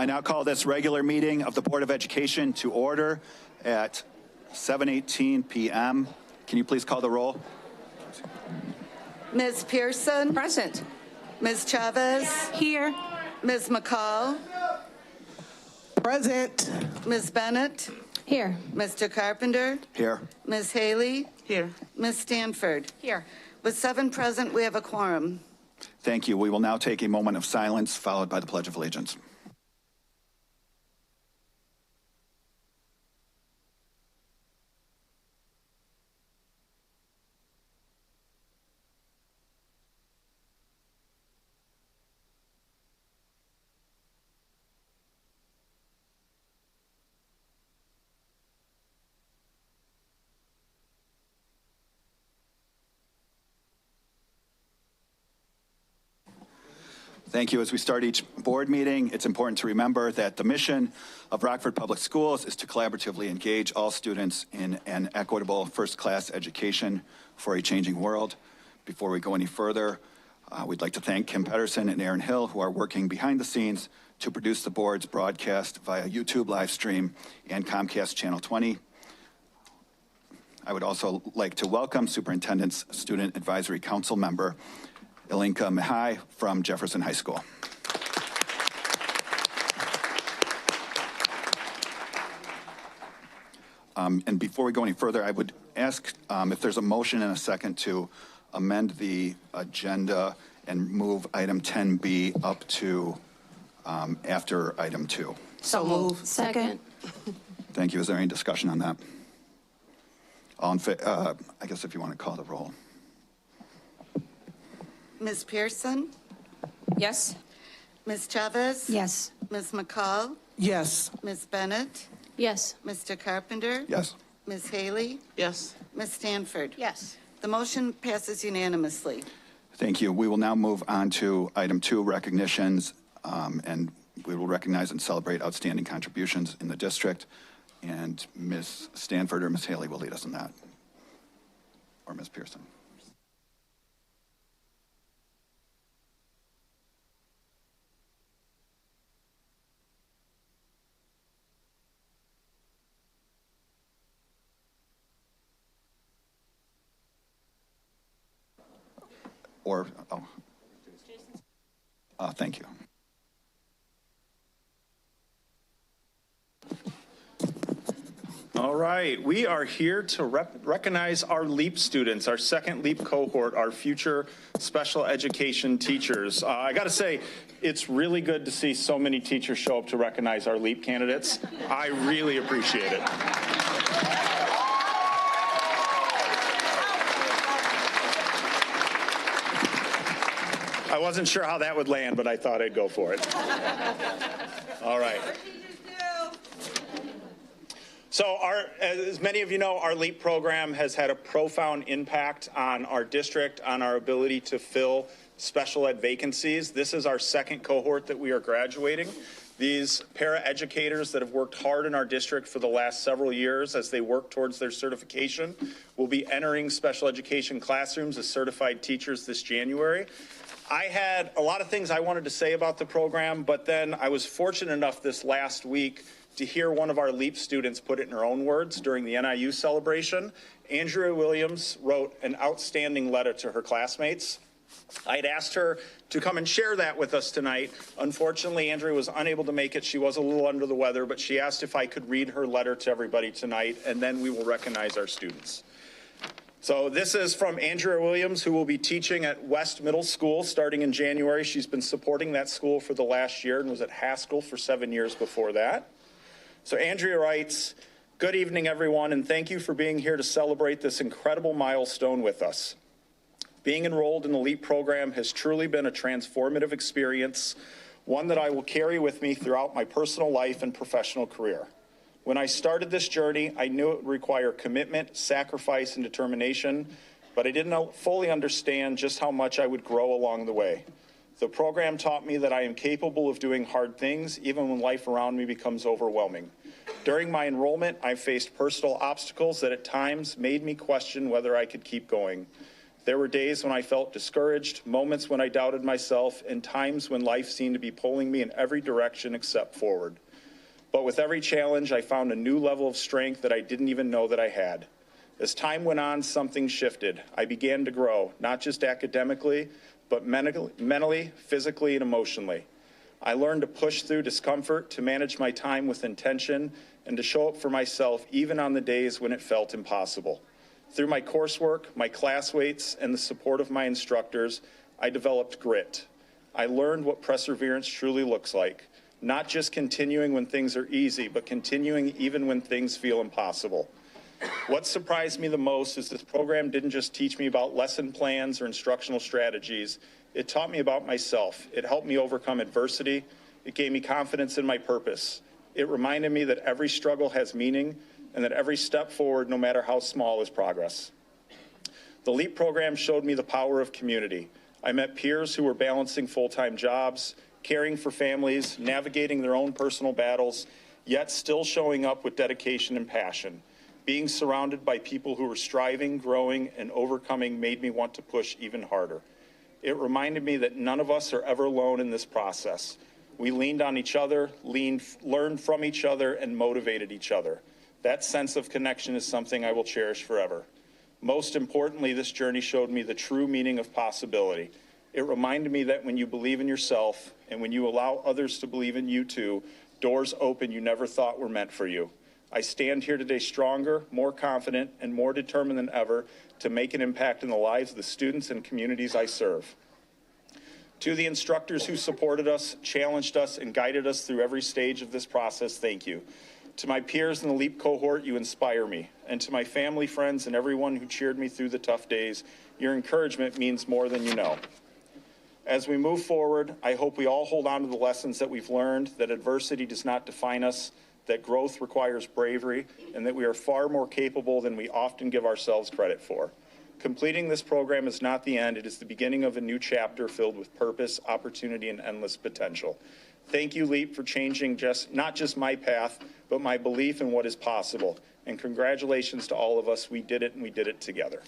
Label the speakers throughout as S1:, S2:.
S1: I now call this regular meeting of the Board of Education to order at 7:18 p.m. Can you please call the roll?
S2: Ms. Pearson?
S3: Present.
S2: Ms. Chavez?
S3: Here.
S2: Ms. McCall?
S4: Present.
S2: Ms. Bennett?
S3: Here.
S2: Mr. Carpenter?
S1: Here.
S2: Ms. Haley?
S4: Here.
S2: Ms. Stanford?
S3: Here.
S2: With 7 present, we have a quorum.
S1: Thank you. We will now take a moment of silence followed by the Pledge of Allegiance. Thank you. As we start each board meeting, it's important to remember that the mission of Rockford Public Schools is to collaboratively engage all students in an equitable first-class education for a changing world. Before we go any further, we'd like to thank Kim Pedersen and Aaron Hill, who are working behind the scenes to produce the board's broadcast via YouTube live stream and Comcast Channel 20. I would also like to welcome Superintendent's Student Advisory Council member, Ilinka Mihai from Jefferson High School. And before we go any further, I would ask if there's a motion and a second to amend the agenda and move item 10B up to after item 2.
S3: So moved. Second.
S1: Thank you. Is there any discussion on that? I guess if you want to call the roll.
S2: Ms. Pearson?
S3: Yes.
S2: Ms. Chavez?
S3: Yes.
S2: Ms. McCall?
S4: Yes.
S2: Ms. Bennett?
S3: Yes.
S2: Mr. Carpenter?
S1: Yes.
S2: Ms. Haley?
S4: Yes.
S2: Ms. Stanford?
S3: Yes.
S2: The motion passes unanimously.
S1: Thank you. We will now move on to item 2, recognitions, and we will recognize and celebrate outstanding contributions in the district. And Ms. Stanford or Ms. Haley will lead us in that, or Ms. Pearson. Thank you.
S5: All right, we are here to recognize our LEAP students, our second LEAP cohort, our future special education teachers. I got to say, it's really good to see so many teachers show up to recognize our LEAP candidates. I really appreciate it. I wasn't sure how that would land, but I thought I'd go for it. All right. So as many of you know, our LEAP program has had a profound impact on our district, on our ability to fill special ed vacancies. This is our second cohort that we are graduating. These para-educators that have worked hard in our district for the last several years as they work towards their certification will be entering special education classrooms as certified teachers this January. I had a lot of things I wanted to say about the program, but then I was fortunate enough this last week to hear one of our LEAP students put it in her own words during the NIU celebration. Andrea Williams wrote an outstanding letter to her classmates. I'd asked her to come and share that with us tonight. Unfortunately, Andrea was unable to make it. She was a little under the weather, but she asked if I could read her letter to everybody tonight, and then we will recognize our students. So this is from Andrea Williams, who will be teaching at West Middle School starting in January. She's been supporting that school for the last year and was at Haskell for 7 years before that. So Andrea writes, "Good evening, everyone, and thank you for being here to celebrate this incredible milestone with us. Being enrolled in the LEAP program has truly been a transformative experience, one that I will carry with me throughout my personal life and professional career. When I started this journey, I knew it would require commitment, sacrifice, and determination, but I didn't fully understand just how much I would grow along the way. The program taught me that I am capable of doing hard things, even when life around me becomes overwhelming. During my enrollment, I faced personal obstacles that at times made me question whether I could keep going. There were days when I felt discouraged, moments when I doubted myself, and times when life seemed to be pulling me in every direction except forward. But with every challenge, I found a new level of strength that I didn't even know that I had. As time went on, something shifted. I began to grow, not just academically, but mentally, physically, and emotionally. I learned to push through discomfort, to manage my time with intention, and to show up for myself even on the days when it felt impossible. Through my coursework, my classmates, and the support of my instructors, I developed grit. I learned what perseverance truly looks like, not just continuing when things are easy, but continuing even when things feel impossible. What surprised me the most is this program didn't just teach me about lesson plans or instructional strategies. It taught me about myself. It helped me overcome adversity. It gave me confidence in my purpose. It reminded me that every struggle has meaning and that every step forward, no matter how small, is progress. The LEAP program showed me the power of community. I met peers who were balancing full-time jobs, caring for families, navigating their own personal battles, yet still showing up with dedication and passion. Being surrounded by people who were striving, growing, and overcoming made me want to push even harder. It reminded me that none of us are ever alone in this process. We leaned on each other, learned from each other, and motivated each other. That sense of connection is something I will cherish forever. Most importantly, this journey showed me the true meaning of possibility. It reminded me that when you believe in yourself and when you allow others to believe in you too, doors open you never thought were meant for you. I stand here today stronger, more confident, and more determined than ever to make an impact in the lives of the students and communities I serve. To the instructors who supported us, challenged us, and guided us through every stage of this process, thank you. To my peers in the LEAP cohort, you inspire me. And to my family, friends, and everyone who cheered me through the tough days, your encouragement means more than you know. As we move forward, I hope we all hold on to the lessons that we've learned, that adversity does not define us, that growth requires bravery, and that we are far more capable than we often give ourselves credit for. Completing this program is not the end. It is the beginning of a new chapter filled with purpose, opportunity, and endless potential. Thank you, LEAP, for changing not just my path, but my belief in what is possible. And congratulations to all of us. We did it, and we did it together.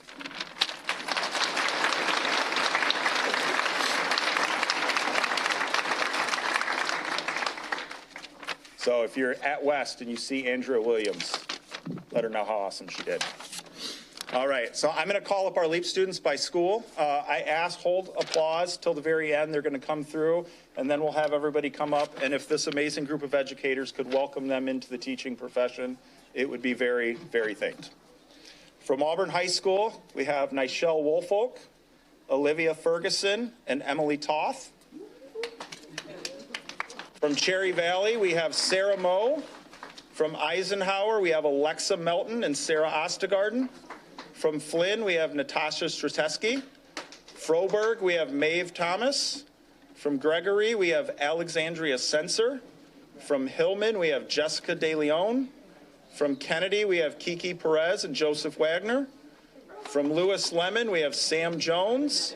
S5: So if you're at West and you see Andrea Williams, let her know how awesome she did. All right, so I'm going to call up our LEAP students by school. I asked, hold applause till the very end. They're going to come through, and then we'll have everybody come up. And if this amazing group of educators could welcome them into the teaching profession, it would be very, very thanked. From Auburn High School, we have Nichelle Woolfolk, Olivia Ferguson, and Emily Toth. From Cherry Valley, we have Sarah Moe. From Eisenhower, we have Alexa Melton and Sarah Ostergarden. From Flynn, we have Natasha Strateski. Froberg, we have Maeve Thomas. From Gregory, we have Alexandria Sensor. From Hillman, we have Jessica De Leon. From Kennedy, we have Kiki Perez and Joseph Wagner. From Lewis Lemon, we have Sam Jones.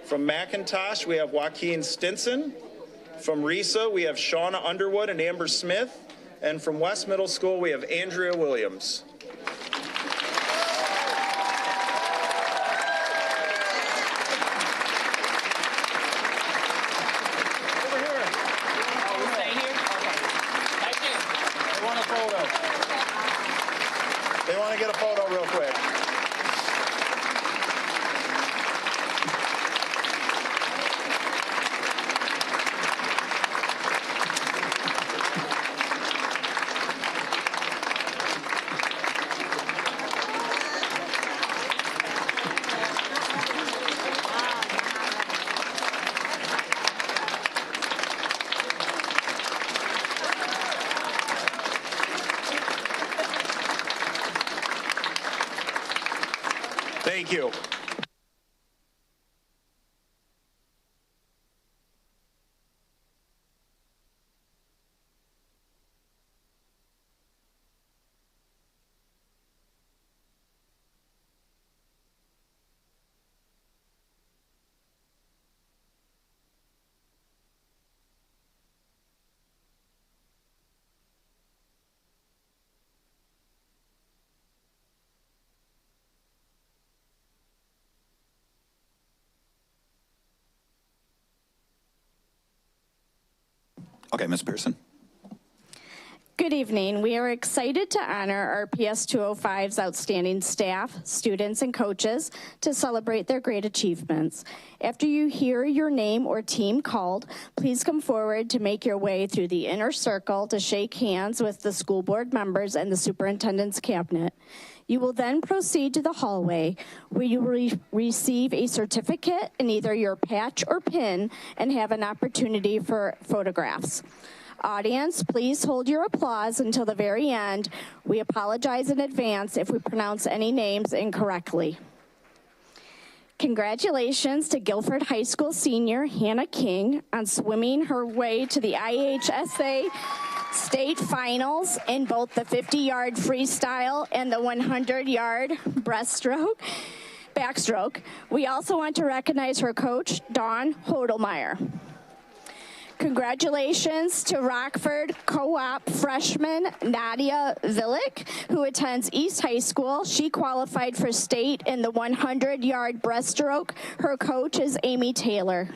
S5: From McIntosh, we have Joaquin Stinson. From Risa, we have Shauna Underwood and Amber Smith. And from West Middle School, we have Andrea Williams.
S4: Over here. Oh, we stay here? Okay. Right there. They want a photo.
S5: They want to get a photo real quick. Thank you.
S1: Okay, Ms. Pearson.
S6: Good evening. We are excited to honor our PS 205's outstanding staff, students, and coaches to celebrate their great achievements. After you hear your name or team called, please come forward to make your way through the inner circle to shake hands with the school board members and the superintendent's cabinet. You will then proceed to the hallway where you will receive a certificate and either your patch or pin and have an opportunity for photographs. Audience, please hold your applause until the very end. We apologize in advance if we pronounce any names incorrectly. Congratulations to Guilford High School senior Hannah King on swimming her way to the IHSA state finals in both the 50-yard freestyle and the 100-yard backstroke. We also want to recognize her coach, Dawn Hodelmeyer. Congratulations to Rockford co-op freshman Nadia Villick, who attends East High School. She qualified for state in the 100-yard breaststroke. Her coach is Amy Taylor.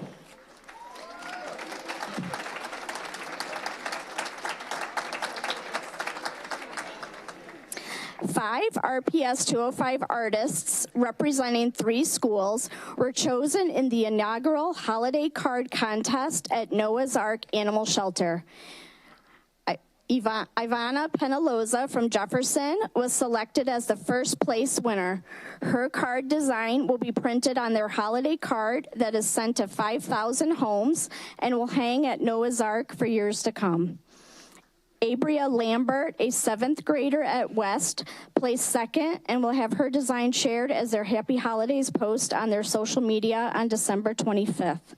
S6: Five RPS 205 artists representing 3 schools were chosen in the inaugural holiday card contest at Noah's Ark Animal Shelter. Ivana Penaloza from Jefferson was selected as the first place winner. Her card design will be printed on their holiday card that is sent to 5,000 homes and will hang at Noah's Ark for years to come. Abria Lambert, a 7th grader at West, placed second and will have her design shared as their Happy Holidays post on their social media on December 25th.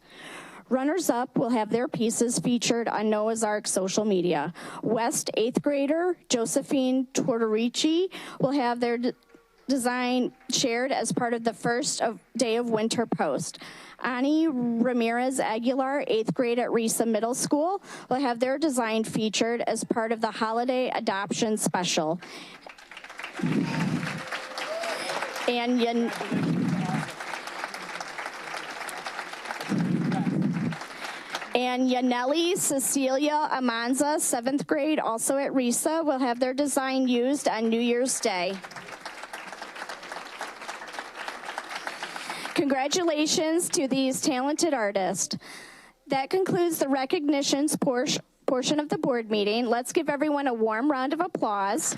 S6: Runners-up will have their pieces featured on Noah's Ark social media. West 8th grader Josephine Tortorici will have their design shared as part of the first day of winter post. Ani Ramirez Aguilar, 8th grade at Risa Middle School, will have their design featured as part of the holiday adoption special. And Yaneli Cecilia Amanza, 7th grade, also at Risa, will have their design used on New Year's Day. Congratulations to these talented artists. That concludes the recognitions portion of the board meeting. Let's give everyone a warm round of applause.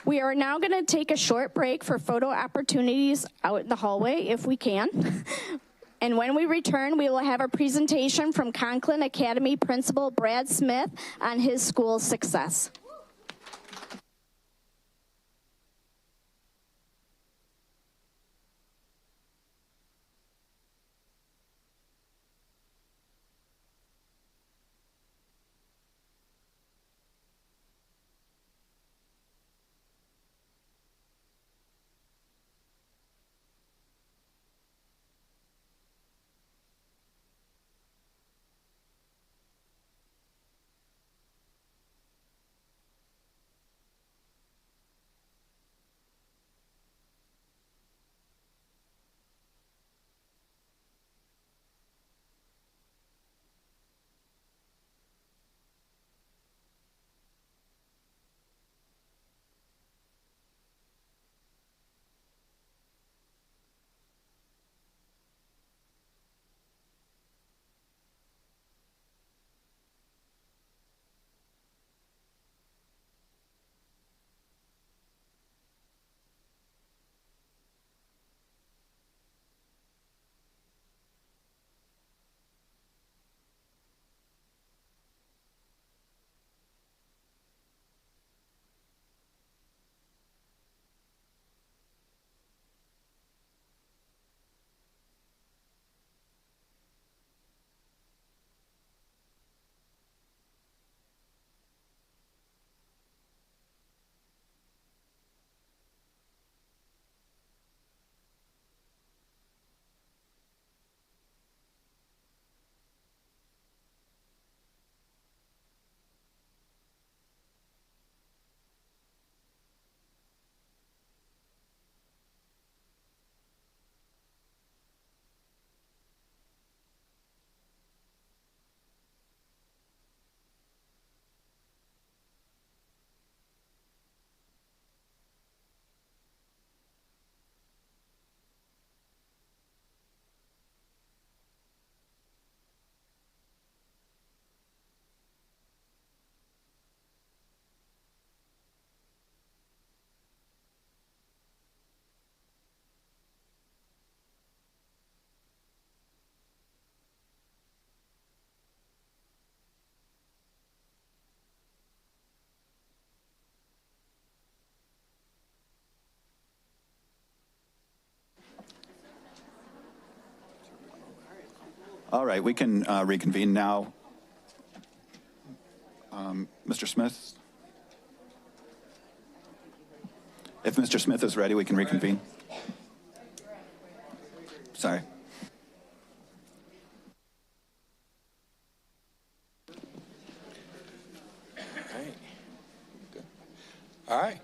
S6: We are now going to take a short break for photo opportunities out in the hallway if we can. And when we return, we will have a presentation from Conklin Academy Principal Brad Smith on his school's success.
S1: All right, we can reconvene now. Mr. Smith? If Mr. Smith is ready, we can reconvene. Sorry.
S7: All right.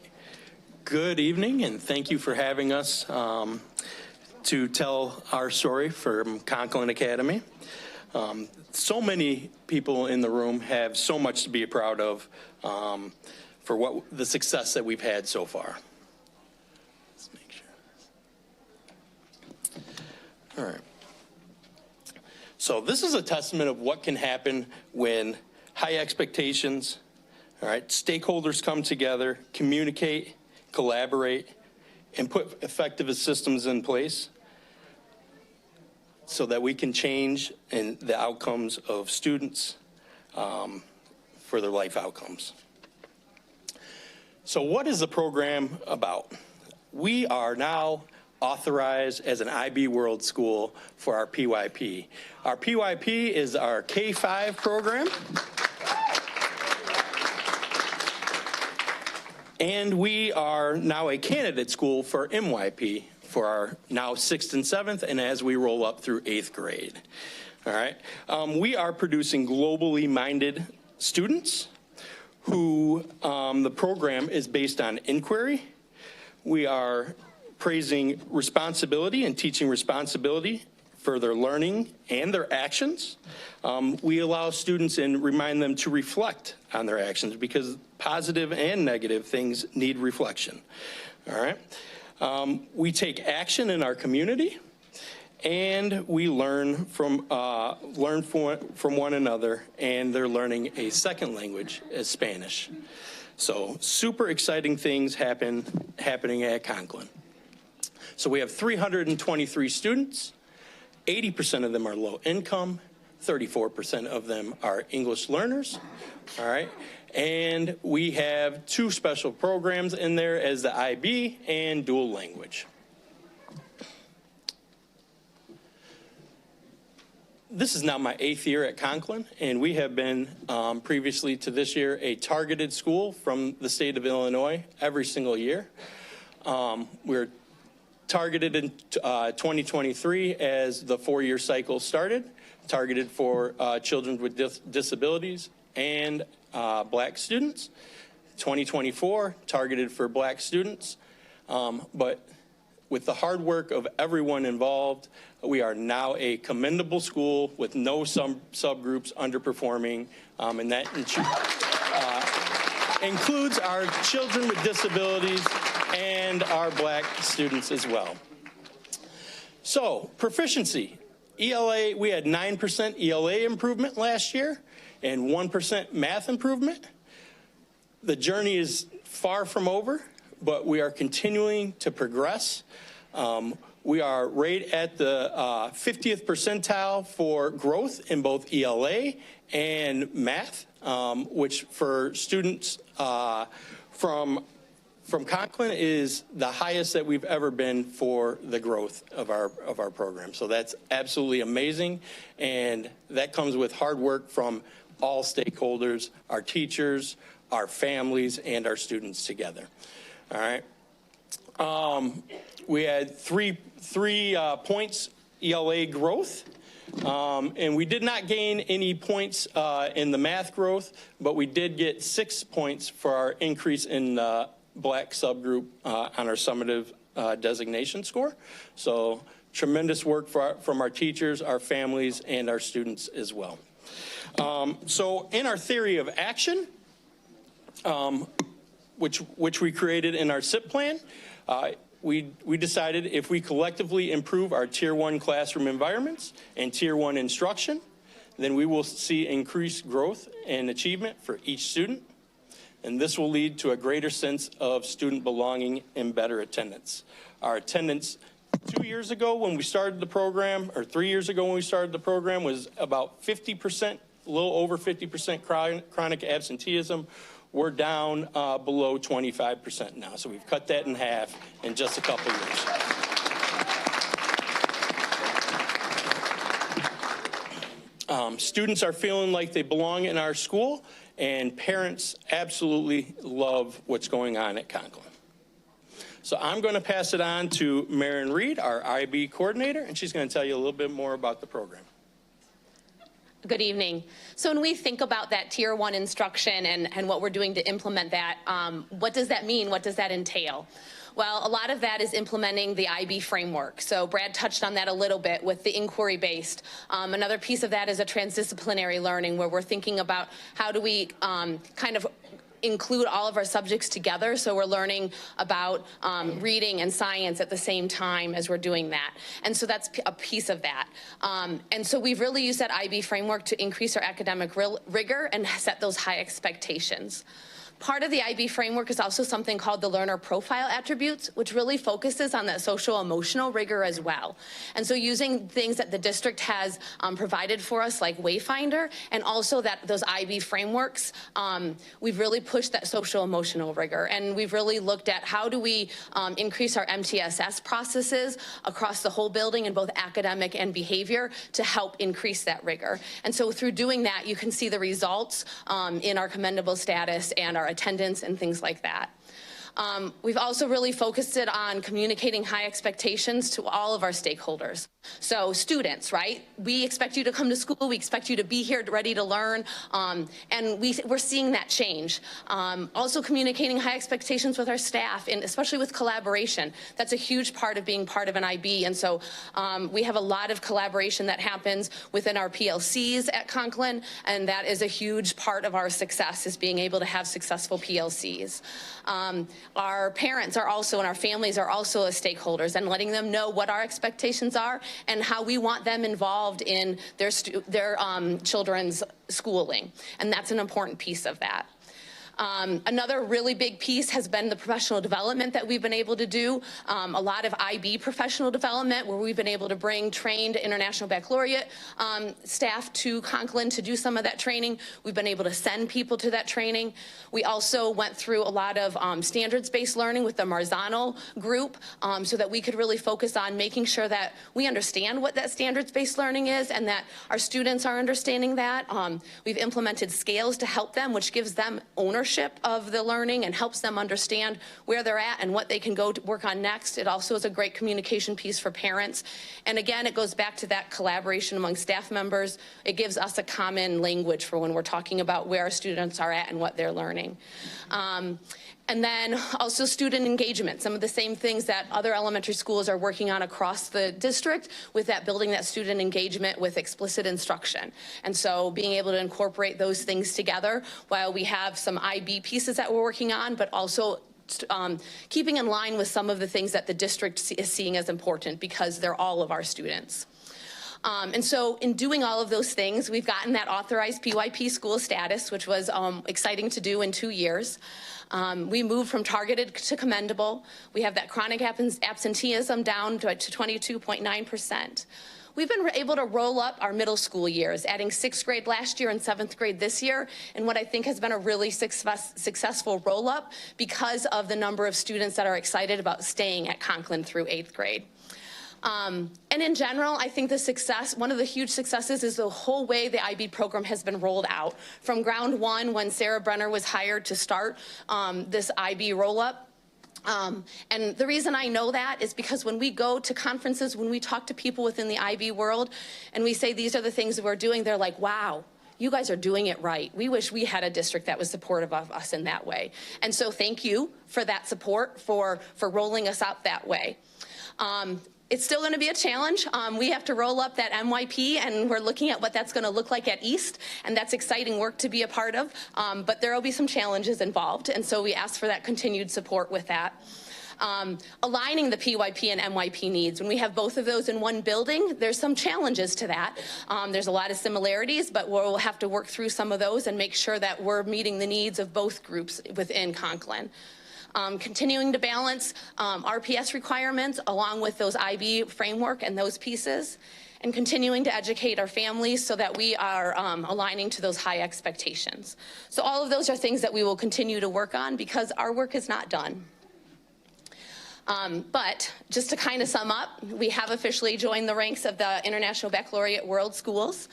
S7: Good evening, and thank you for having us to tell our story from Conklin Academy. So many people in the room have so much to be proud of for the success that we've had so far. Let's make sure. All right. So this is a testament of what can happen when high expectations, all right, stakeholders come together, communicate, collaborate, and put effective systems in place so that we can change in the outcomes of students for their life outcomes. So what is the program about? We are now authorized as an IB World School for our PYP. Our PYP is our K-5 program. And we are now a candidate school for MYP for our now 6th and 7th, and as we roll up through 8th grade. All right. We are producing globally minded students who the program is based on inquiry. We are praising responsibility and teaching responsibility for their learning and their actions. We allow students and remind them to reflect on their actions because positive and negative things need reflection. All right. We take action in our community, and we learn from one another, and they're learning a second language as Spanish. So super exciting things happening at Conklin. So we have 323 students. 80% of them are low income. 34% of them are English learners. All right. And we have 2 special programs in there as the IB and dual language. This is now my 8th year at Conklin, and we have been previously to this year a targeted school from the state of Illinois every single year. We're targeted in 2023 as the 4-year cycle started, targeted for children with disabilities and Black students. 2024 targeted for Black students, but with the hard work of everyone involved, we are now a commendable school with no subgroups underperforming, and that includes our children with disabilities and our Black students as well. So, proficiency. ELA, we had 9% ELA improvement last year and 1% math improvement. The journey is far from over, but we are continuing to progress. We are right at the 50th percentile for growth in both ELA and math, which for students from Conklin is the highest that we've ever been for the growth of our program. So that's absolutely amazing, and that comes with hard work from all stakeholders, our teachers, our families, and our students together. All right. We had three points ELA growth, and we did not gain any points in the math growth, but we did get 6 points for our increase in Black subgroup on our summative designation score. So tremendous work from our teachers, our families, and our students as well. So in our theory of action, which we created in our SIP plan, we decided if we collectively improve our Tier 1 classroom environments and Tier 1 instruction, then we will see increased growth and achievement for each student. And this will lead to a greater sense of student belonging and better attendance. Our attendance 2 years ago when we started the program, or 3 years ago when we started the program, was about 50%, a little over 50% chronic absenteeism. We're down below 25% now. So we've cut that in half in just a couple years. Students are feeling like they belong in our school, and parents absolutely love what's going on at Conklin. So I'm going to pass it on to Marin Reed, our IB coordinator, and she's going to tell you a little bit more about the program.
S8: Good evening. So when we think about that Tier 1 instruction and what we're doing to implement that, what does that mean? What does that entail? Well, a lot of that is implementing the IB framework. So Brad touched on that a little bit with the inquiry-based. Another piece of that is a transdisciplinary learning, where we're thinking about how do we kind of include all of our subjects together, so we're learning about reading and science at the same time as we're doing that. And so that's a piece of that. And so we've really used that IB framework to increase our academic rigor and set those high expectations. Part of the IB framework is also something called the learner profile attributes, which really focuses on that social emotional rigor as well. And so using things that the district has provided for us, like Wayfinder, and also that those IB frameworks, we've really pushed that social emotional rigor. And we've really looked at how do we increase our MTSS processes across the whole building in both academic and behavior to help increase that rigor. And so through doing that, you can see the results in our commendable status and our attendance and things like that. We've also really focused it on communicating high expectations to all of our stakeholders. So students, right? We expect you to come to school. We expect you to be here ready to learn. And we're seeing that change. Also communicating high expectations with our staff, and especially with collaboration. That's a huge part of being part of an IB. And so we have a lot of collaboration that happens within our PLCs at Conklin. And that is a huge part of our success, is being able to have successful PLCs. Our parents are also, and our families are also as stakeholders, and letting them know what our expectations are and how we want them involved in their children's schooling. And that's an important piece of that. Another really big piece has been the professional development that we've been able to do. A lot of IB professional development, where we've been able to bring trained International Baccalaureate staff to Conklin to do some of that training. We've been able to send people to that training. We also went through a lot of standards-based learning with the Marzano group, so that we could really focus on making sure that we understand what that standards-based learning is and that our students are understanding that. We've implemented scales to help them, which gives them ownership of the learning and helps them understand where they're at and what they can go to work on next. It also is a great communication piece for parents. And again, it goes back to that collaboration among staff members. It gives us a common language for when we're talking about where our students are at and what they're learning. And then also student engagement, some of the same things that other elementary schools are working on across the district, with that building that student engagement with explicit instruction. And so being able to incorporate those things together while we have some IB pieces that we're working on, but also keeping in line with some of the things that the district is seeing as important, because they're all of our students. And so in doing all of those things, we've gotten that authorized PYP school status, which was exciting to do in 2 years. We moved from targeted to commendable. We have that chronic absenteeism down to 22.9%. We've been able to roll up our middle school years, adding 6th grade last year and 7th grade this year, and what I think has been a really successful roll up because of the number of students that are excited about staying at Conklin through 8th grade. And in general, I think the success, one of the huge successes, is the whole way the IB program has been rolled out. From ground one, when Sarah Brenner was hired to start this IB roll-up. And the reason I know that is because when we go to conferences, when we talk to people within the IB world, and we say these are the things that we're doing, they're like, wow, you guys are doing it right. We wish we had a district that was supportive of us in that way. And so thank you for that support, for rolling us out that way. It's still going to be a challenge. We have to roll up that MYP, and we're looking at what that's going to look like at East, and that's exciting work to be a part of. But there will be some challenges involved, and so we ask for that continued support with that. Aligning the PYP and MYP needs. When we have both of those in one building, there's some challenges to that. There's a lot of similarities, but we'll have to work through some of those and make sure that we're meeting the needs of both groups within Conklin. Continuing to balance RPS requirements along with those IB framework and those pieces, and continuing to educate our families so that we are aligning to those high expectations. So all of those are things that we will continue to work on, because our work is not done. But just to kind of sum up, we have officially joined the ranks of the International Baccalaureate World Schools.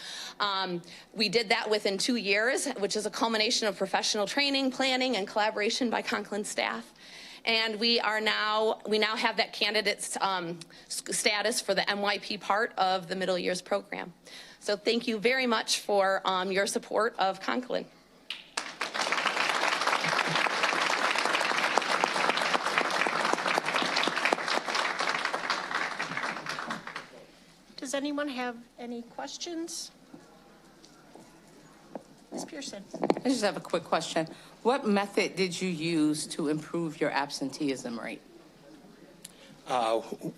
S8: We did that within 2 years, which is a culmination of professional training, planning, and collaboration by Conklin staff. And we now have that candidate status for the MYP part of the middle years program. So thank you very much for your support of Conklin.
S9: Does anyone have any questions? Ms. Pearson.
S4: I just have a quick question. What method did you use to improve your absenteeism rate?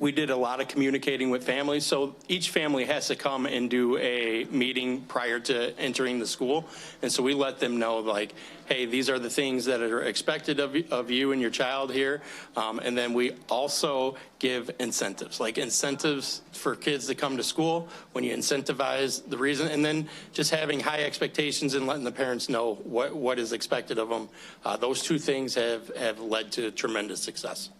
S7: We did a lot of communicating with families, so each family has to come and do a meeting prior to entering the school, and so we let them know, like, hey, these are the things that are expected of you and your child here, and then we also give incentives, like incentives for kids to come to school when you incentivize the reason, and then just having high expectations and letting the parents know what is expected of them. Those two things have led to tremendous success.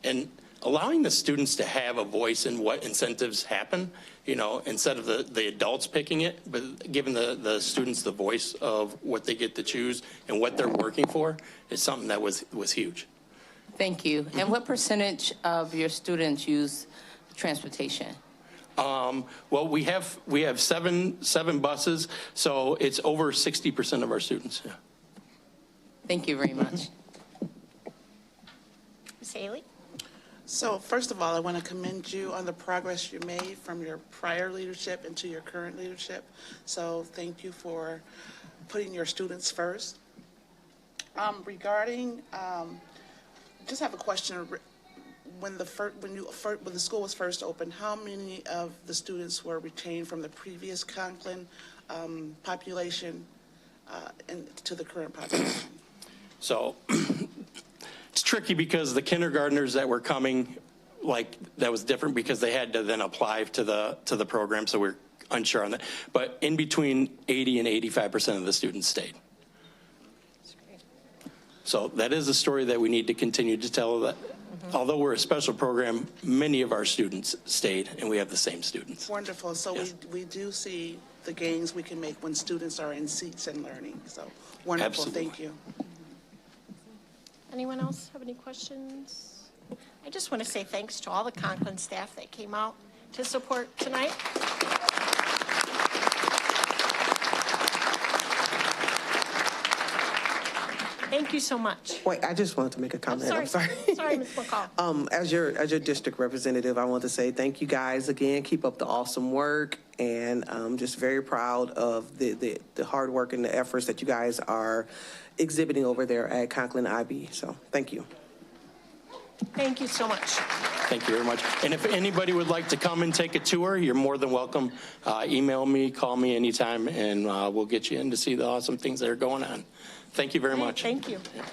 S7: And allowing the students to have a voice in what incentives happen, you know, instead of the adults picking it, but giving the students the voice of what they get to choose and what they're working for is something that was huge.
S4: Thank you. And what percentage of your students use transportation?
S7: Well, we have seven buses, so it's over 60% of our students. Yeah.
S4: Thank you very much.
S9: Ms. Haley.
S10: So first of all, I want to commend you on the progress you made from your prior leadership into your current leadership. So thank you for putting your students first. Regarding, just have a question. When the school was first opened, how many of the students were retained from the previous Conklin population to the current population?
S7: So it's tricky because the kindergartners that were coming, like, that was different because they had to then apply to the program, so we're unsure on that. But in between 80 and 85% of the students stayed. So that is a story that we need to continue to tell. That although we're a special program, many of our students stayed, and we have the same students.
S10: Wonderful. So yes, we do see the gains we can make when students are in seats and learning. So wonderful.
S7: Absolutely.
S10: Thank you.
S9: Anyone else have any questions? I just want to say thanks to all the Conklin staff that came out to support tonight. Thank you so much.
S11: Wait, I just wanted to make a comment.
S9: I'm sorry. Sorry, Ms. McCall.
S11: As your district representative, I want to say thank you guys again. Keep up the awesome work, and I'm just very proud of the hard work and the efforts that you guys are exhibiting over there at Conklin IB. So thank you.
S9: Thank you so much.
S7: Thank you very much. And if anybody would like to come and take a tour, you're more than welcome. Email me, call me anytime, and we'll get you in to see the awesome things that are going on. Thank you very much.
S9: Thank you.
S7: Yeah.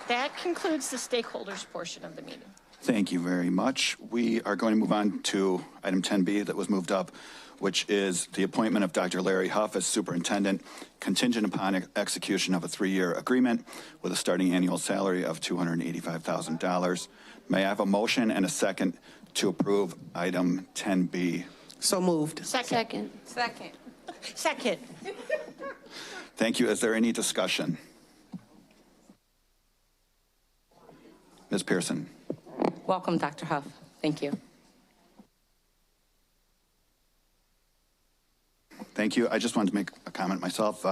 S9: That concludes the stakeholders portion of the meeting.
S1: Thank you very much. We are going to move on to item 10B that was moved up, which is the appointment of Dr. Larry Huff as superintendent, contingent upon execution of a 3-year agreement with a starting annual salary of $285,000. May I have a motion and a second to approve item 10B?
S11: So moved.
S9: Second.
S1: Thank you. Is there any discussion? Ms. Pearson.
S4: Welcome, Dr. Huff. Thank you.
S1: Thank you. I just wanted to make a comment myself.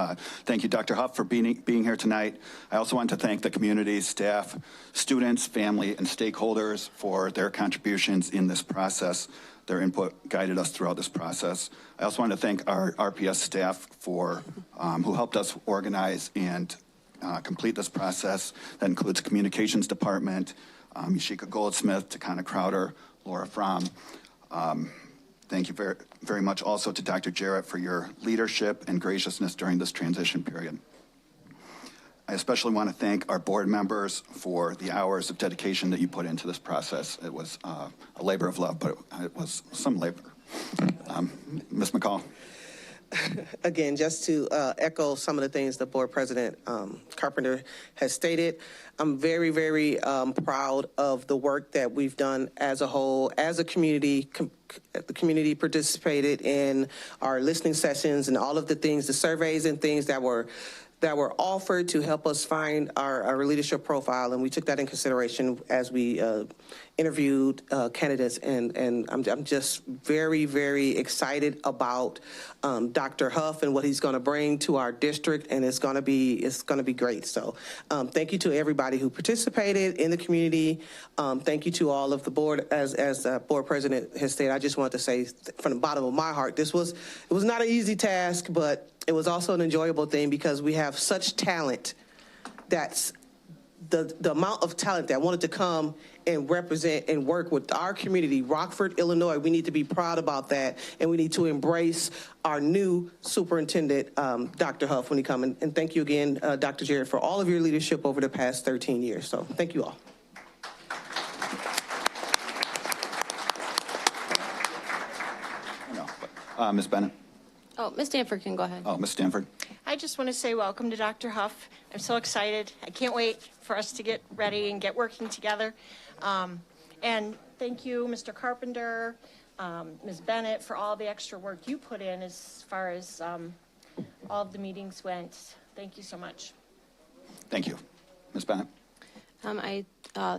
S1: Thank you, Dr. Huff, for being here tonight. I also want to thank the community, staff, students, family, and stakeholders for their contributions in this process. Their input guided us throughout this process. I also want to thank our RPS staff for who helped us organize and complete this process. That includes communications department, Yashika Goldsmith, Takana Crowder, Laura Fromm. Thank you very, very much also to Dr. Jarrett for your leadership and graciousness during this transition period. I especially want to thank our board members for the hours of dedication that you put into this process. It was a labor of love, but it was some labor. Ms. McCall.
S11: again, just to echo some of the things the board president Carpenter has stated, I'm very, very proud of the work that we've done as a whole, as a community. The community participated in our listening sessions and all of the things, the surveys and things that were offered to help us find our leadership profile, and we took that in consideration as we interviewed candidates. And I'm just very, very excited about Dr. Huff and what he's going to bring to our district, and it's going to be great. So thank you to everybody who participated in the community. Thank you to all of the board. As board president has stated, I just want to say from the bottom of my heart, it was not an easy task, but it was also an enjoyable thing because we have such talent. That's the amount of talent that wanted to come and represent and work with our community, Rockford, Illinois. We need to be proud about that, and we need to embrace our new superintendent, Dr. Huff, when he comes. And thank you again, Dr. Jarrett, for all of your leadership over the past 13 years. So thank you all.
S1: Ms. Bennett.
S3: Oh, Ms. Stanford can go ahead.
S1: Oh, Ms. Stanford.
S9: I just want to say welcome to Dr. Huff. I'm so excited. I can't wait for us to get ready and get working together. And thank you, Mr. Carpenter, Ms. Bennett, for all the extra work you put in as far as all of the meetings went. Thank you so much.
S1: Thank you. Ms. Bennett.
S3: I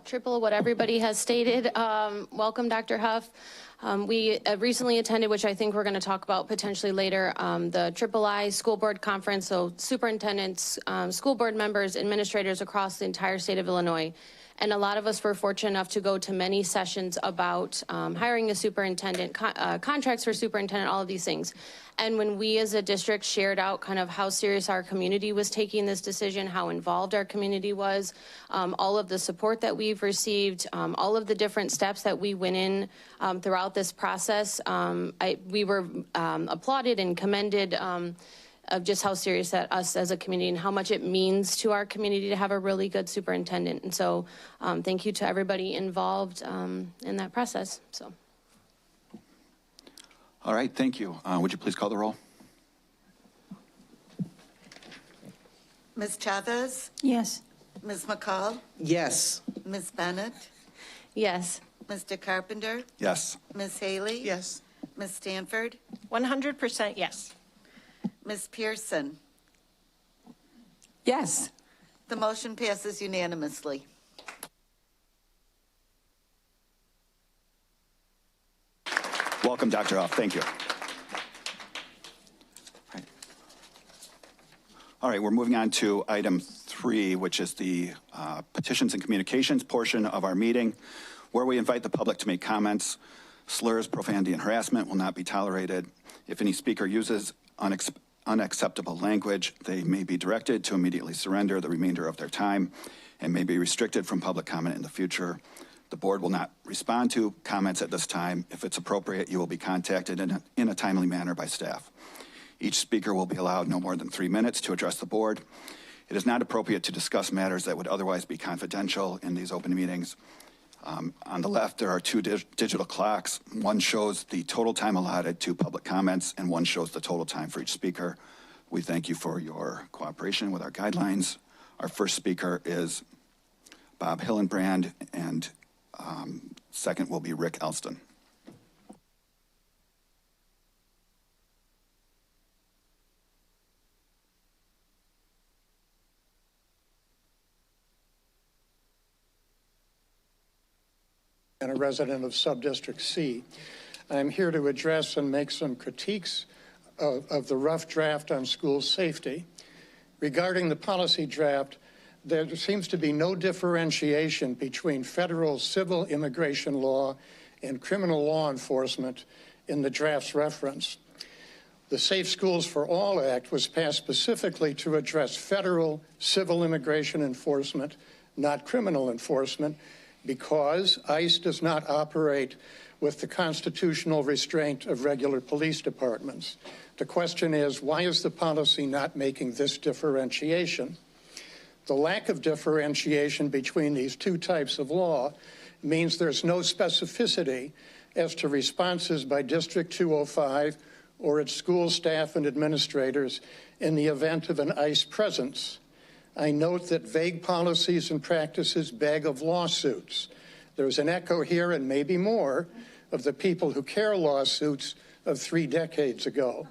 S3: triple what everybody has stated. Welcome, Dr. Huff. We recently attended, which I think we're going to talk about potentially later, the III School Board Conference, so superintendents, school board members, administrators across the entire state of Illinois. And a lot of us were fortunate enough to go to many sessions about hiring a superintendent, contracts for superintendent, all of these things. And when we as a district shared out kind of how serious our community was taking this decision, how involved our community was, all of the support that we've received, all of the different steps that we went in throughout this process, we were applauded and commended of just how serious that us as a community and how much it means to our community to have a really good superintendent. And so thank you to everybody involved in that process. So.
S1: All right, thank you. Would you please call the roll?
S2: Ms. Chavez?
S3: Yes.
S2: Ms. McCall?
S11: Yes.
S2: Ms. Bennett?
S3: Yes.
S2: Mr. Carpenter?
S1: Yes.
S2: Ms. Haley?
S10: Yes.
S2: Ms. Stanford?
S9: 100% yes.
S2: Ms. Pearson?
S3: Yes.
S2: The motion passes unanimously.
S1: Welcome, Dr. Huff. Thank you. All right, we're moving on to item 3, which is the petitions and communications portion of our meeting, where we invite the public to make comments. Slurs, profanity, and harassment will not be tolerated. If any speaker uses unacceptable language, they may be directed to immediately surrender the remainder of their time and may be restricted from public comment in the future. The board will not respond to comments at this time. If it's appropriate, you will be contacted in a timely manner by staff. Each speaker will be allowed no more than 3 minutes to address the board. It is not appropriate to discuss matters that would otherwise be confidential in these open meetings. On the left, there are 2 digital clocks. One shows the total time allotted to public comments, and one shows the total time for each speaker. We thank you for your cooperation with our guidelines. Our first speaker is Bob Hillenbrand, and second will be Rick Elston.
S12: And a resident of Subdistrict C. I'm here to address and make some critiques of the rough draft on school safety. Regarding the policy draft, there seems to be no differentiation between federal civil immigration law and criminal law enforcement in the draft's reference. The Safe Schools for All Act was passed specifically to address federal civil immigration enforcement, not criminal enforcement, because ICE does not operate with the constitutional restraint of regular police departments. The question is, why is the policy not making this differentiation? The lack of differentiation between these 2 types of law means there's no specificity as to responses by District 205 or its school staff and administrators in the event of an ICE presence. I note that vague policies and practices beg of lawsuits. There's an echo here, and maybe more, of the people who care lawsuits of 3 decades ago.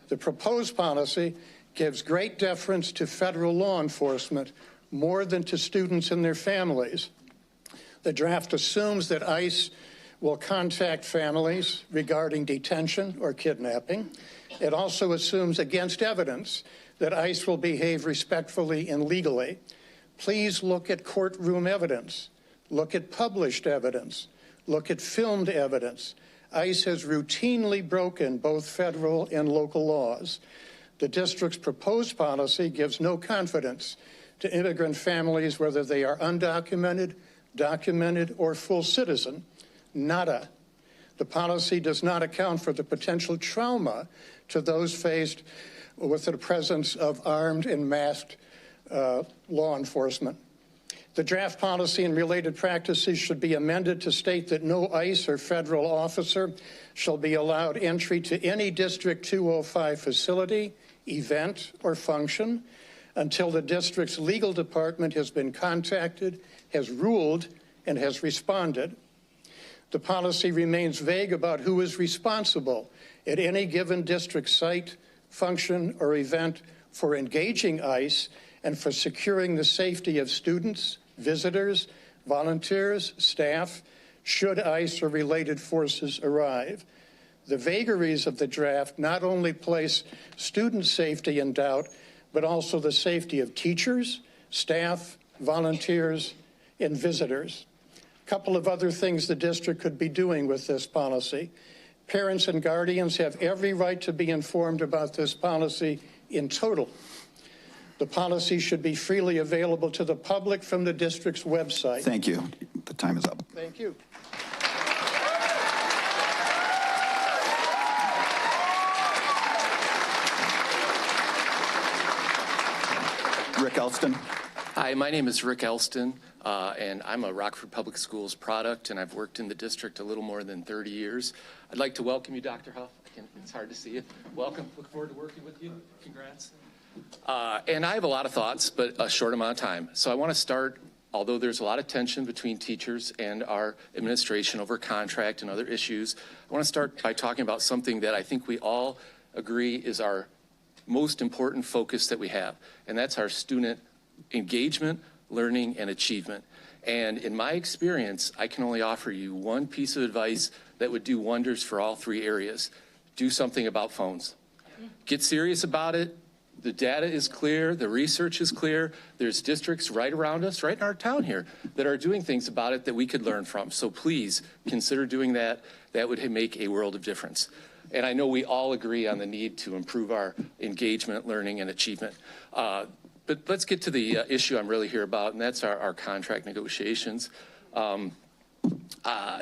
S12: The proposed policy gives great deference to federal law enforcement more than to students and their families. The draft assumes that ICE will contact families regarding detention or kidnapping. It also assumes against evidence that ICE will behave respectfully and legally. Please look at courtroom evidence. Look at published evidence. Look at filmed evidence. ICE has routinely broken both federal and local laws. The district's proposed policy gives no confidence to immigrant families whether they are undocumented, documented, or full citizen. Nada. The policy does not account for the potential trauma to those faced with the presence of armed and masked law enforcement. The draft policy and related practices should be amended to state that no ICE or federal officer shall be allowed entry to any District 205 facility, event, or function until the district's legal department has been contacted, has ruled, and has responded. The policy remains vague about who is responsible at any given district site, function, or event for engaging ICE and for securing the safety of students, visitors, volunteers, staff, should ICE or related forces arrive. The vagaries of the draft not only place student safety in doubt, but also the safety of teachers, staff, volunteers, and visitors. A couple of other things the district could be doing with this policy. Parents and guardians have every right to be informed about this policy in total. The policy should be freely available to the public from the district's website.
S1: Thank you. The time is up.
S12: Thank you.
S1: Rick Elston.
S13: Hi, my name is Rick Elston, and I'm a Rockford Public Schools product, and I've worked in the district a little more than 30 years. I'd like to welcome you, Dr. Huff. It's hard to see you. Welcome. Look forward to working with you. Congrats. And I have a lot of thoughts, but a short amount of time. So I want to start, although there's a lot of tension between teachers and our administration over contract and other issues, I want to start by talking about something that I think we all agree is our most important focus that we have, and that's our student engagement, learning, and achievement. And in my experience, I can only offer you one piece of advice that would do wonders for all 3 areas. Do something about phones. Get serious about it. The data is clear, the research is clear. There's districts right around us, right in our town here, that are doing things about it that we could learn from. So please consider doing that. That would make a world of difference. And I know we all agree on the need to improve our engagement, learning, and achievement. But let's get to the issue I'm really here about, and that's our contract negotiations.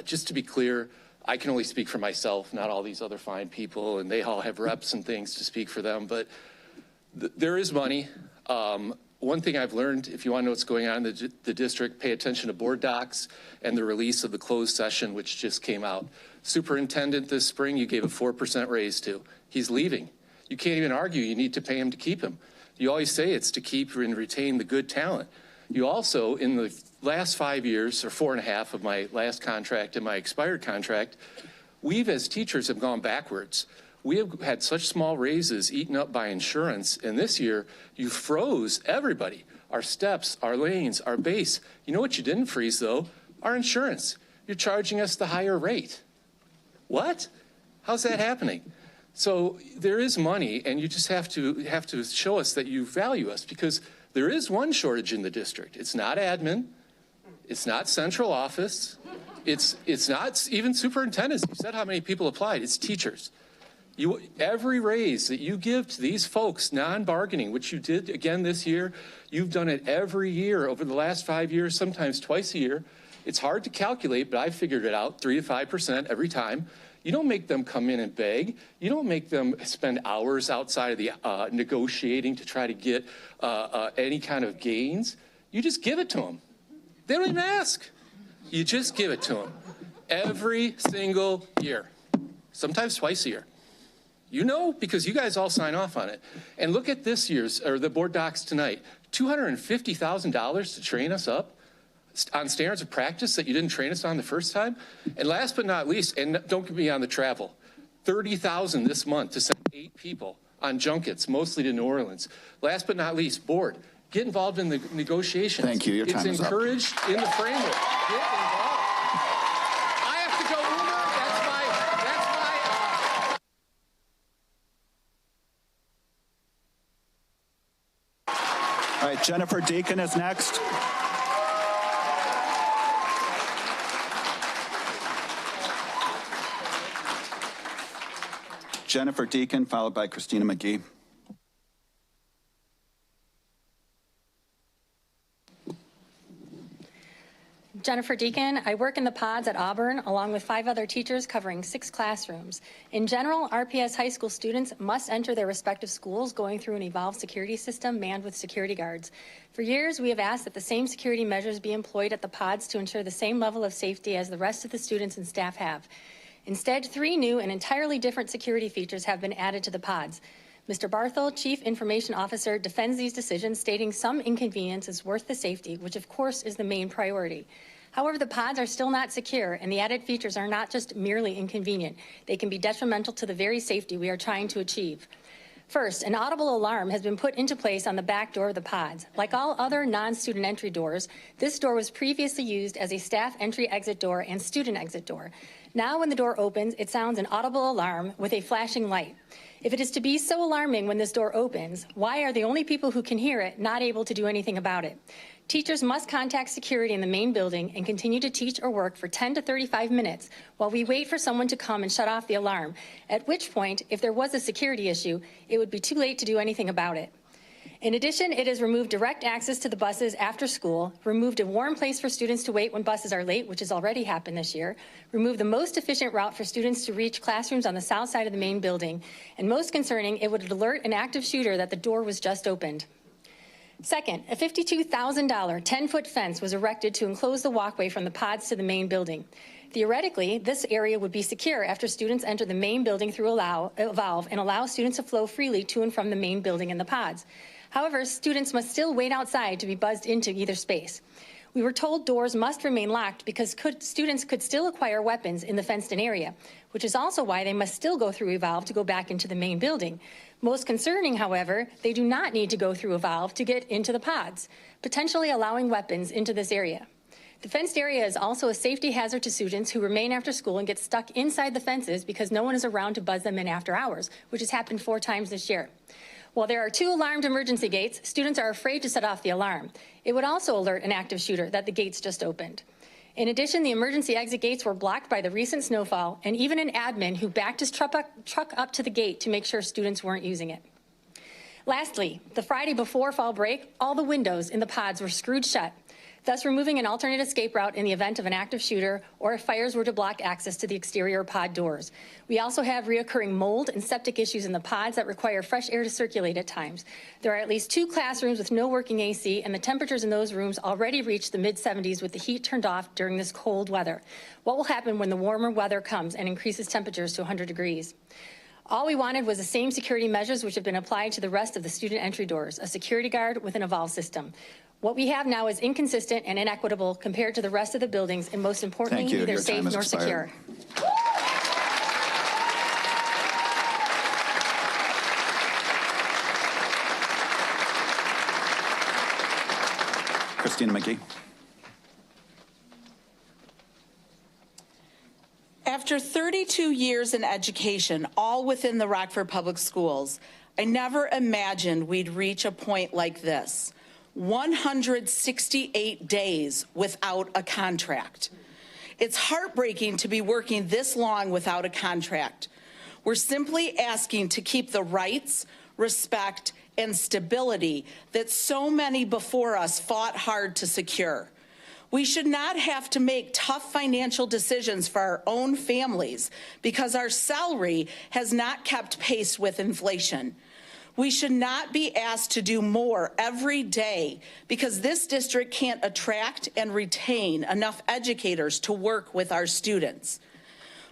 S13: Just to be clear, I can only speak for myself, not all these other fine people, and they all have reps and things to speak for them, but there is money. One thing I've learned, if you want to know what's going on in the district, pay attention to board docs and the release of the closed session, which just came out. Superintendent this spring, you gave a 4% raise to. He's leaving. You can't even argue you need to pay him to keep him. You always say it's to keep and retain the good talent. You also, in the last 5 years, or 4.5 of my last contract and my expired contract, we've as teachers have gone backwards. We have had such small raises eaten up by insurance, and this year you froze everybody. Our steps, our lanes, our base. You know what you didn't freeze though? Our insurance. You're charging us the higher rate. What? How's that happening? So there is money, and you just have to show us that you value us, because there is one shortage in the district. It's not admin. It's not central office. It's not even superintendents. You said how many people applied. It's teachers. Every raise that you give to these folks, non-bargaining, which you did again this year, you've done it every year over the last 5 years, sometimes twice a year. It's hard to calculate, but I figured it out, 3 to 5% every time. You don't make them come in and beg. You don't make them spend hours outside of the negotiating to try to get any kind of gains. You just give it to them. They don't even ask. You just give it to them every single year, sometimes twice a year. You know, because you guys all sign off on it. And look at this year's, or the board docs tonight, $250,000 to train us up on standards of practice that you didn't train us on the first time. And last but not least, and don't get me on the travel, $30,000 this month to send 8 people on junkets, mostly to New Orleans. Last but not least, board, get involved in the negotiations.
S1: Thank you. Your time is up.
S13: It's encouraged in the framework. Get involved. I have to go, Uma.
S1: All right, Jennifer Deacon is next. Jennifer Deacon, followed by Christina McGee.
S14: Jennifer Deacon. I work in the pods at Auburn along with 5 other teachers covering 6 classrooms. In general, RPS high school students must enter their respective schools going through an evolved security system manned with security guards. For years, we have asked that the same security measures be employed at the pods to ensure the same level of safety as the rest of the students and staff have. Instead, 3 new and entirely different security features have been added to the pods. Mr. Barthel, Chief Information Officer, defends these decisions, stating some inconvenience is worth the safety, which of course is the main priority. However, the pods are still not secure, and the added features are not just merely inconvenient. They can be detrimental to the very safety we are trying to achieve. First, an audible alarm has been put into place on the back door of the pods. Like all other non-student entry doors, this door was previously used as a staff entry-exit door and student exit door. Now when the door opens, it sounds an audible alarm with a flashing light. If it is to be so alarming when this door opens, why are the only people who can hear it not able to do anything about it? Teachers must contact security in the main building and continue to teach or work for 10 to 35 minutes while we wait for someone to come and shut off the alarm, at which point, if there was a security issue, it would be too late to do anything about it. In addition, it has removed direct access to the buses after school, removed a warm place for students to wait when buses are late, which has already happened this year, removed the most efficient route for students to reach classrooms on the south side of the main building, and most concerning, it would alert an active shooter that the door was just opened. Second, a $52,000 10-foot fence was erected to enclose the walkway from the pods to the main building. Theoretically, this area would be secure after students enter the main building through Evolve and allow students to flow freely to and from the main building and the pods. However, students must still wait outside to be buzzed into either space. We were told doors must remain locked because students could still acquire weapons in the fenced-in area, which is also why they must still go through Evolve to go back into the main building. Most concerning, however, they do not need to go through Evolve to get into the pods, potentially allowing weapons into this area. The fenced area is also a safety hazard to students who remain after school and get stuck inside the fences because no one is around to buzz them in after hours, which has happened 4 times this year. While there are 2 alarmed emergency gates, students are afraid to set off the alarm. It would also alert an active shooter that the gates just opened. In addition, the emergency exit gates were blocked by the recent snowfall and even an admin who backed his truck up to the gate to make sure students weren't using it. Lastly, the Friday before fall break, all the windows in the pods were screwed shut, thus removing an alternate escape route in the event of an active shooter or if fires were to block access to the exterior pod doors. We also have reoccurring mold and septic issues in the pods that require fresh air to circulate at times. There are at least 2 classrooms with no working AC, and the temperatures in those rooms already reached the mid-70s with the heat turned off during this cold weather. What will happen when the warmer weather comes and increases temperatures to 100 degrees? All we wanted was the same security measures which have been applied to the rest of the student entry doors, a security guard with an Evolve system. What we have now is inconsistent and inequitable compared to the rest of the buildings, and most importantly, neither safe nor secure.
S1: Christina McGee.
S15: After 32 years in education, all within the Rockford Public Schools, I never imagined we'd reach a point like this. 168 days without a contract. It's heartbreaking to be working this long without a contract. We're simply asking to keep the rights, respect, and stability that so many before us fought hard to secure. We should not have to make tough financial decisions for our own families because our salary has not kept pace with inflation. We should not be asked to do more every day because this district can't attract and retain enough educators to work with our students.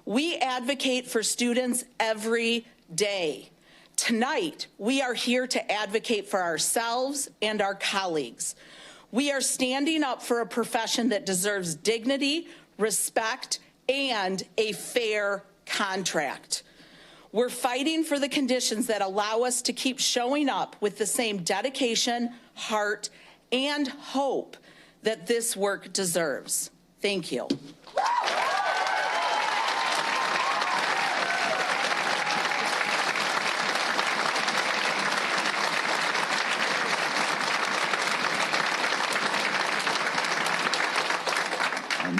S15: We advocate for students every day. Tonight, we are here to advocate for ourselves and our colleagues. We are standing up for a profession that deserves dignity, respect, and a fair contract. We're fighting for the conditions that allow us to keep showing up with the same dedication, heart, and hope that this work deserves. Thank you.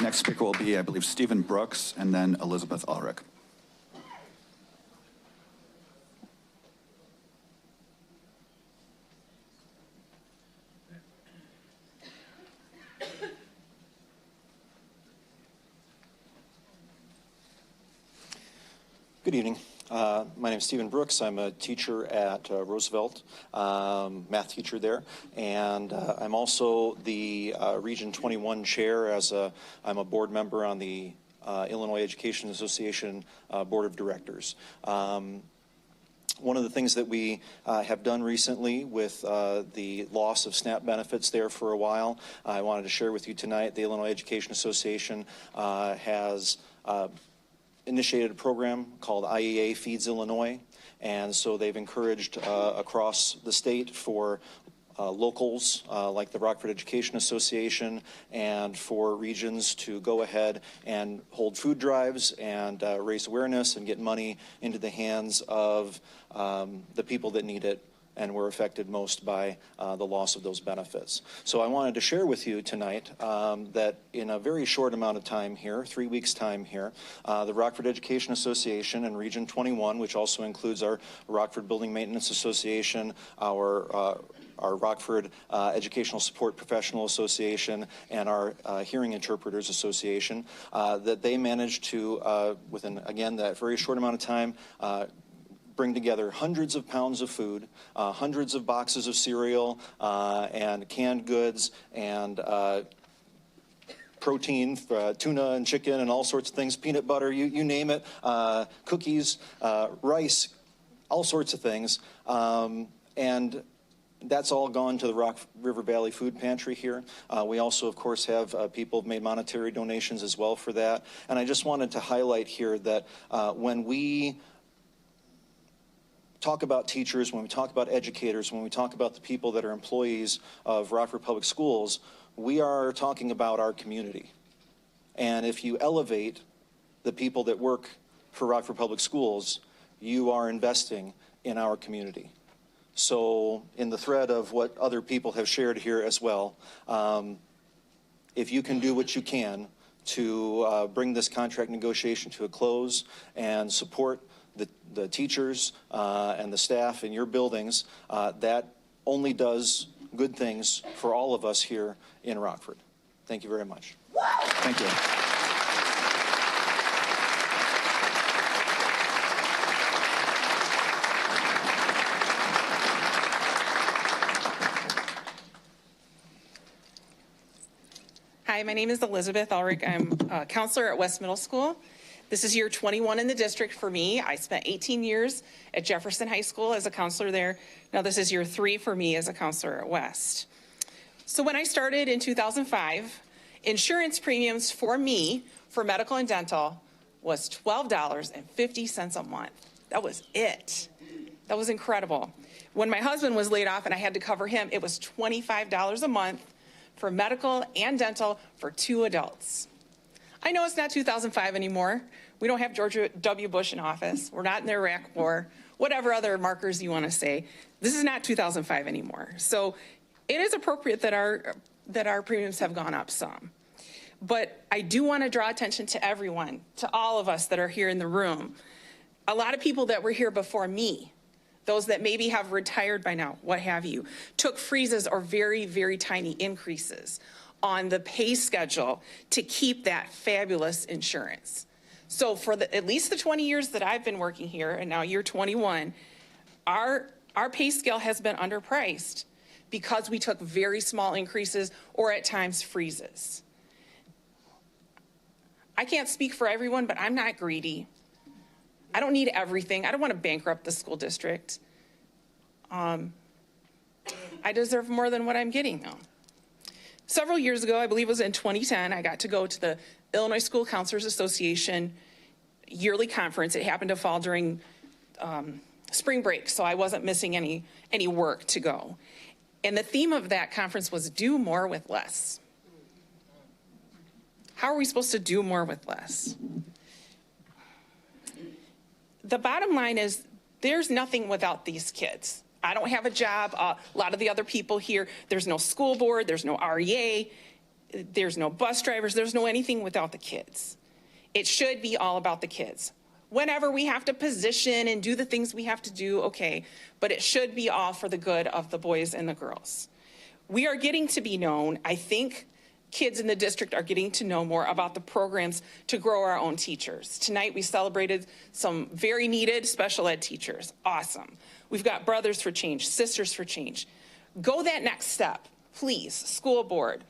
S1: Next speaker will be, I believe, Stephen Brooks, and then Elizabeth Ulrich.
S16: Good evening. My name is Stephen Brooks. I'm a teacher at Roosevelt, math teacher there, and I'm also the Region 21 chair. I'm a board member on the Illinois Education Association Board of Directors. One of the things that we have done recently with the loss of SNAP benefits there for a while, I wanted to share with you tonight. The Illinois Education Association has initiated a program called IEA Feeds Illinois, and so they've encouraged across the state for locals like the Rockford Education Association and for regions to go ahead and hold food drives and raise awareness and get money into the hands of the people that need it and were affected most by the loss of those benefits. So I wanted to share with you tonight that in a very short amount of time here, 3 weeks time here, the Rockford Education Association and Region 21, which also includes our Rockford Building Maintenance Association, our Rockford Educational Support Professional Association, and our Hearing Interpreters Association, that they managed to, within, again, that very short amount of time, bring together hundreds of pounds of food, hundreds of boxes of cereal, and canned goods, and protein, tuna and chicken and all sorts of things, peanut butter, you name it, cookies, rice, all sorts of things. And that's all gone to the Rock River Valley Food Pantry here. We also, of course, have people have made monetary donations as well for that. And I just wanted to highlight here that when we talk about teachers, when we talk about educators, when we talk about the people that are employees of Rockford Public Schools, we are talking about our community. And if you elevate the people that work for Rockford Public Schools, you are investing in our community. So in the thread of what other people have shared here as well, if you can do what you can to bring this contract negotiation to a close and support the teachers and the staff in your buildings, that only does good things for all of us here in Rockford. Thank you very much.
S1: Thank you.
S17: Hi, my name is Elizabeth Ulrich. I'm a counselor at West Middle School. This is year 21 in the district for me. I spent 18 years at Jefferson High School as a counselor there. Now this is year 3 for me as a counselor at West. So when I started in 2005, insurance premiums for me for medical and dental was $12.50 a month. That was it. That was incredible. When my husband was laid off and I had to cover him, it was $25 a month for medical and dental for 2 adults. I know it's not 2005 anymore. We don't have George W. Bush in office. We're not in the Iraq War, whatever other markers you want to say. This is not 2005 anymore. So it is appropriate that our premiums have gone up some. But I do want to draw attention to everyone, to all of us that are here in the room. A lot of people that were here before me, those that maybe have retired by now, what have you, took freezes or very, very tiny increases on the pay schedule to keep that fabulous insurance. So for at least the 20 years that I've been working here, and now year 21, our pay scale has been underpriced because we took very small increases or at times freezes. I can't speak for everyone, but I'm not greedy. I don't need everything. I don't want to bankrupt the school district. I deserve more than what I'm getting though. Several years ago, I believe it was in 2010, I got to go to the Illinois School Counselors Association yearly conference. It happened to fall during spring break, so I wasn't missing any work to go. And the theme of that conference was do more with less. How are we supposed to do more with less? The bottom line is there's nothing without these kids. I don't have a job. A lot of the other people here, there's no school board, there's no REA, there's no bus drivers, there's no anything without the kids. It should be all about the kids. Whenever we have to position and do the things we have to do, okay, but it should be all for the good of the boys and the girls. We are getting to be known. I think kids in the district are getting to know more about the programs to grow our own teachers. Tonight we celebrated some very needed special ed teachers. Awesome. We've got Brothers for Change, Sisters for Change. Go that next step, please. School board,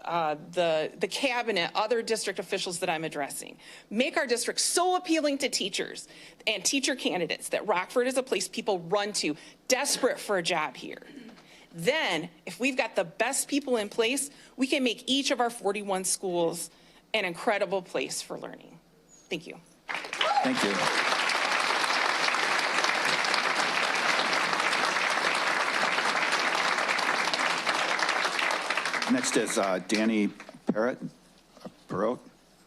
S17: the cabinet, other district officials that I'm addressing. Make our district so appealing to teachers and teacher candidates that Rockford is a place people run to, desperate for a job here. Then, if we've got the best people in place, we can make each of our 41 schools an incredible place for learning. Thank you.
S1: Thank you. Next is Danny Perot,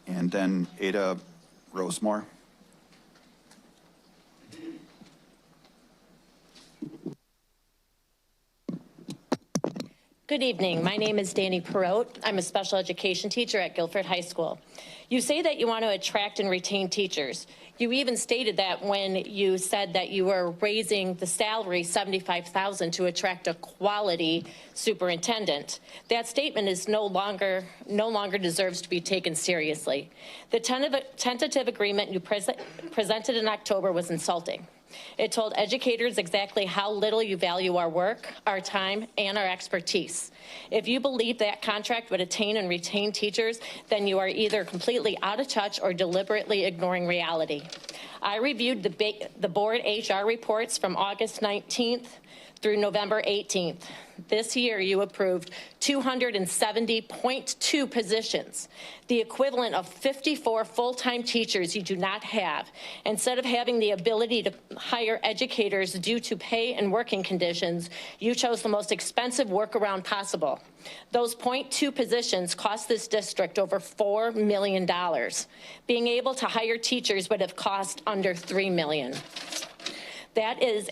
S1: and then Ada Rosemore.
S18: Good evening. My name is Danny Perot. I'm a special education teacher at Guilford High School. You say that you want to attract and retain teachers. You even stated that when you said that you were raising the salary $75,000 to attract a quality superintendent. That statement is no longer deserves to be taken seriously. The tentative agreement you presented in October was insulting. It told educators exactly how little you value our work, our time, and our expertise. If you believe that contract would attain and retain teachers, then you are either completely out of touch or deliberately ignoring reality. I reviewed the board HR reports from August 19th through November 18th. This year, you approved 270.2 positions, the equivalent of 54 full-time teachers you do not have. Instead of having the ability to hire educators due to pay and working conditions, you chose the most expensive workaround possible. Those 0.2 positions cost this district over $4 million. Being able to hire teachers would have cost under $3 million. That is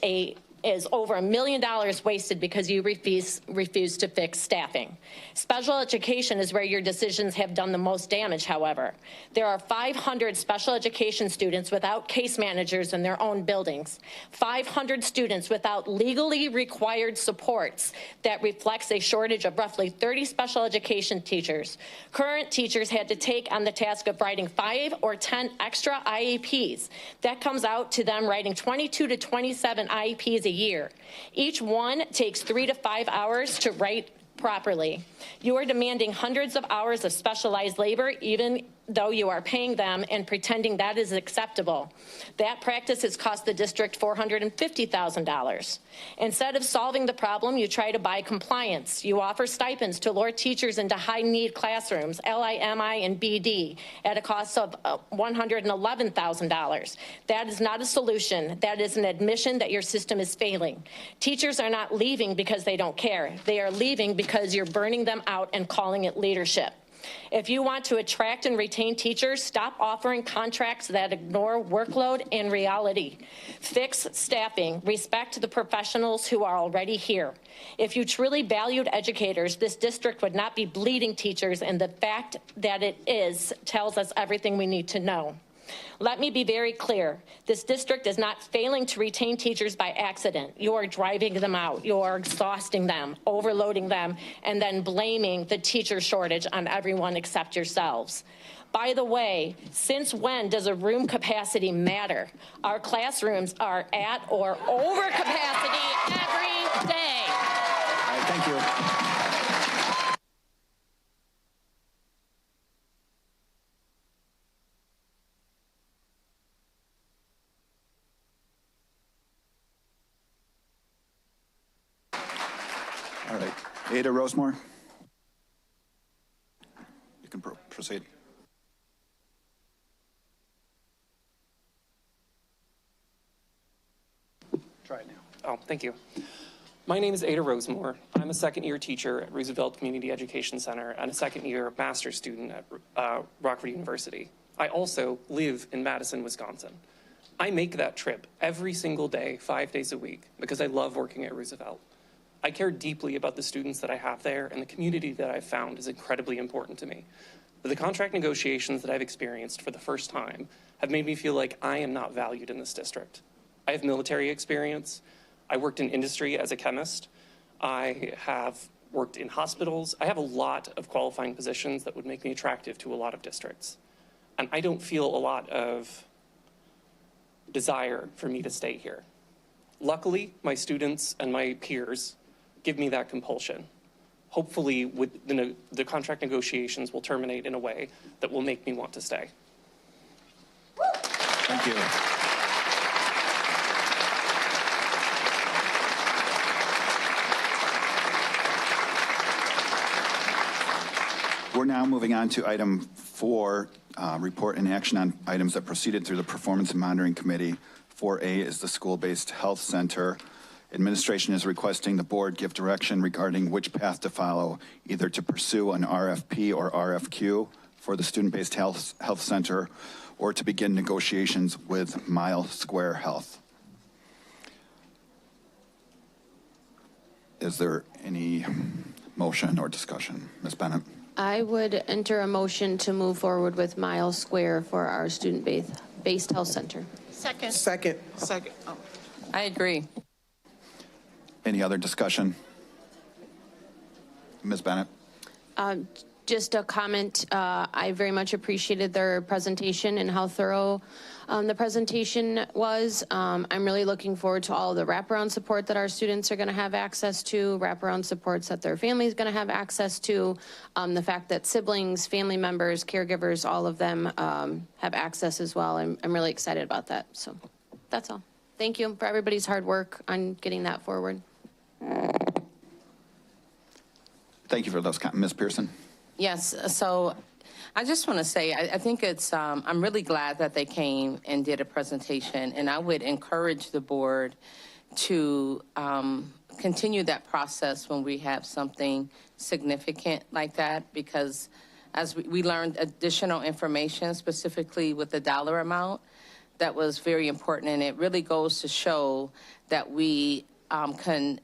S18: over $1 million wasted because you refuse to fix staffing. Special education is where your decisions have done the most damage, however. There are 500 special education students without case managers in their own buildings, 500 students without legally required supports. That reflects a shortage of roughly 30 special education teachers. Current teachers had to take on the task of writing 5 or 10 extra IEPs. That comes out to them writing 22 to 27 IEPs a year. Each one takes 3 to 5 hours to write properly. You are demanding hundreds of hours of specialized labor, even though you are paying them and pretending that is acceptable. That practice has cost the district $450,000. Instead of solving the problem, you try to buy compliance. You offer stipends to lure teachers into high-need classrooms, LIMI and BD, at a cost of $111,000. That is not a solution. That is an admission that your system is failing. Teachers are not leaving because they don't care. They are leaving because you're burning them out and calling it leadership. If you want to attract and retain teachers, stop offering contracts that ignore workload and reality. Fix staffing. Respect the professionals who are already here. If you truly valued educators, this district would not be bleeding teachers, and the fact that it is tells us everything we need to know. Let me be very clear. This district is not failing to retain teachers by accident. You are driving them out. You are exhausting them, overloading them, and then blaming the teacher shortage on everyone except yourselves. By the way, since when does a room capacity matter? Our classrooms are at or over capacity every day.
S1: All right, thank you. All right. Ada Rosemore. You can proceed.
S19: Try it now. Oh, thank you. My name is Ada Rosemore. I'm a second-year teacher at Roosevelt Community Education Center and a second-year master's student at Rockford University. I also live in Madison, Wisconsin. I make that trip every single day, 5 days a week, because I love working at Roosevelt. I care deeply about the students that I have there, and the community that I've found is incredibly important to me. But the contract negotiations that I've experienced for the first time have made me feel like I am not valued in this district. I have military experience. I worked in industry as a chemist. I have worked in hospitals. I have a lot of qualifying positions that would make me attractive to a lot of districts. And I don't feel a lot of desire for me to stay here. Luckily, my students and my peers give me that compulsion. Hopefully, with the contract negotiations will terminate in a way that will make me want to stay.
S1: Thank you. We're now moving on to item 4, report and action on items that proceeded through the Performance and Monitoring Committee. 4A is the School-Based Health Center. Administration is requesting the board give direction regarding which path to follow, either to pursue an RFP or RFQ for the Student-Based Health Center, or to begin negotiations with Mile Square Health. Is there any motion or discussion? Ms. Bennett?
S3: I would enter a motion to move forward with Mile Square for our student-based health center.
S9: Second.
S11: Second.
S10: Second. Oh.
S20: I agree.
S1: Any other discussion? Ms. Bennett?
S3: Just a comment. I very much appreciated their presentation and how thorough the presentation was. I'm really looking forward to all of the wraparound support that our students are going to have access to, wraparound supports that their family is going to have access to, the fact that siblings, family members, caregivers, all of them have access as well. I'm really excited about that. So that's all. Thank you for everybody's hard work on getting that forward.
S1: Thank you for those comments. Ms. Pearson?
S20: Yes, so I just want to say, I think it's, I'm really glad that they came and did a presentation, and I would encourage the board to continue that process when we have something significant like that, because as we learned additional information, specifically with the dollar amount, that was very important, and it really goes to show that we can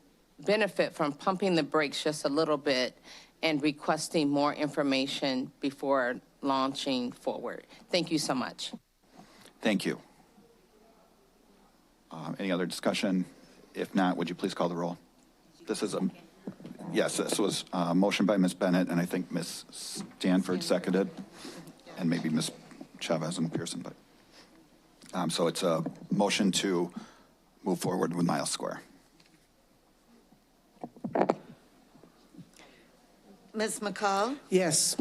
S20: benefit from pumping the brakes just a little bit and requesting more information before launching forward. Thank you so much.
S1: Thank you. Any other discussion? If not, would you please call the roll? This is yes, this was a motion by Ms. Bennett, and I think Ms. Stanford seconded, and maybe Ms. Chavez and Pearson, but so it's a motion to move forward with Mile Square.
S2: Ms. McCall?
S11: Yes.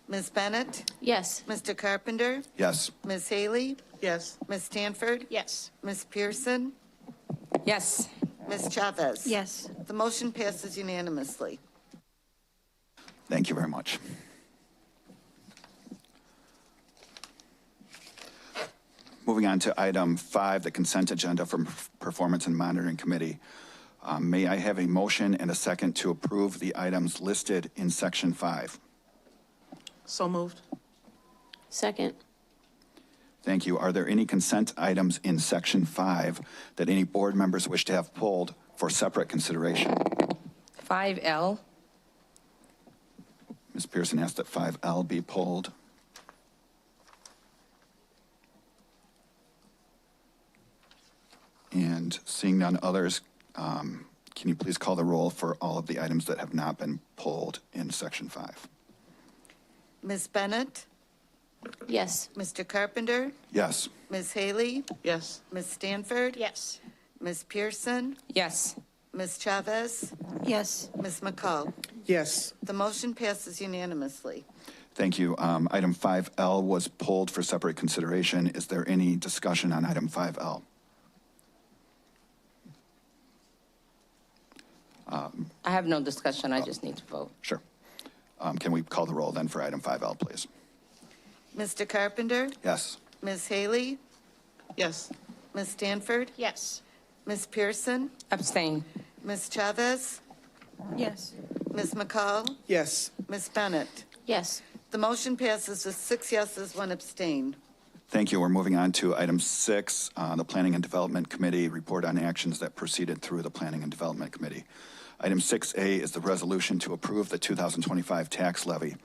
S2: Ms. Bennett?
S3: Yes.
S2: Mr. Carpenter?
S1: Yes.
S2: Ms. Haley?
S10: Yes.
S2: Ms. Stanford?
S9: Yes.
S2: Ms. Pearson?
S20: Yes.
S2: Ms. Chavez?
S9: Yes.
S2: The motion passes unanimously.
S1: Thank you very much. Moving on to item 5, the consent agenda from Performance and Monitoring Committee. May I have a motion and a second to approve the items listed in section 5?
S10: So moved.
S3: Second.
S1: Thank you. Are there any consent items in section 5 that any board members wish to have pulled for separate consideration?
S20: 5L.
S1: Ms. Pearson asked that 5L be pulled. And seeing none others, can you please call the roll for all of the items that have not been pulled in section 5?
S2: Ms. Bennett?
S3: Yes.
S2: Mr. Carpenter?
S1: Yes.
S2: Ms. Haley?
S10: Yes.
S2: Ms. Stanford?
S9: Yes.
S2: Ms. Pearson?
S20: Yes.
S2: Ms. Chavez?
S9: Yes.
S2: Ms. McCall?
S11: Yes.
S2: The motion passes unanimously.
S1: Thank you. Item 5L was pulled for separate consideration. Is there any discussion on item 5L?
S20: I have no discussion, I just need to vote.
S1: Sure. Can we call the roll then for item 5L, please?
S2: Mr. Carpenter?
S1: Yes.
S2: Ms. Haley?
S10: Yes.
S2: Ms. Stanford?
S9: Yes.
S2: Ms. Pearson?
S20: Abstain.
S2: Ms. Chavez?
S9: Yes.
S2: Ms. McCall?
S11: Yes.
S2: Ms. Bennett?
S3: Yes.
S2: The motion passes with 6 yeses, 1 abstain.
S1: Thank you. We're moving on to item 6, the Planning and Development Committee report on actions that proceeded through the Planning and Development Committee. Item 6A is the resolution to approve the 2025 tax levy.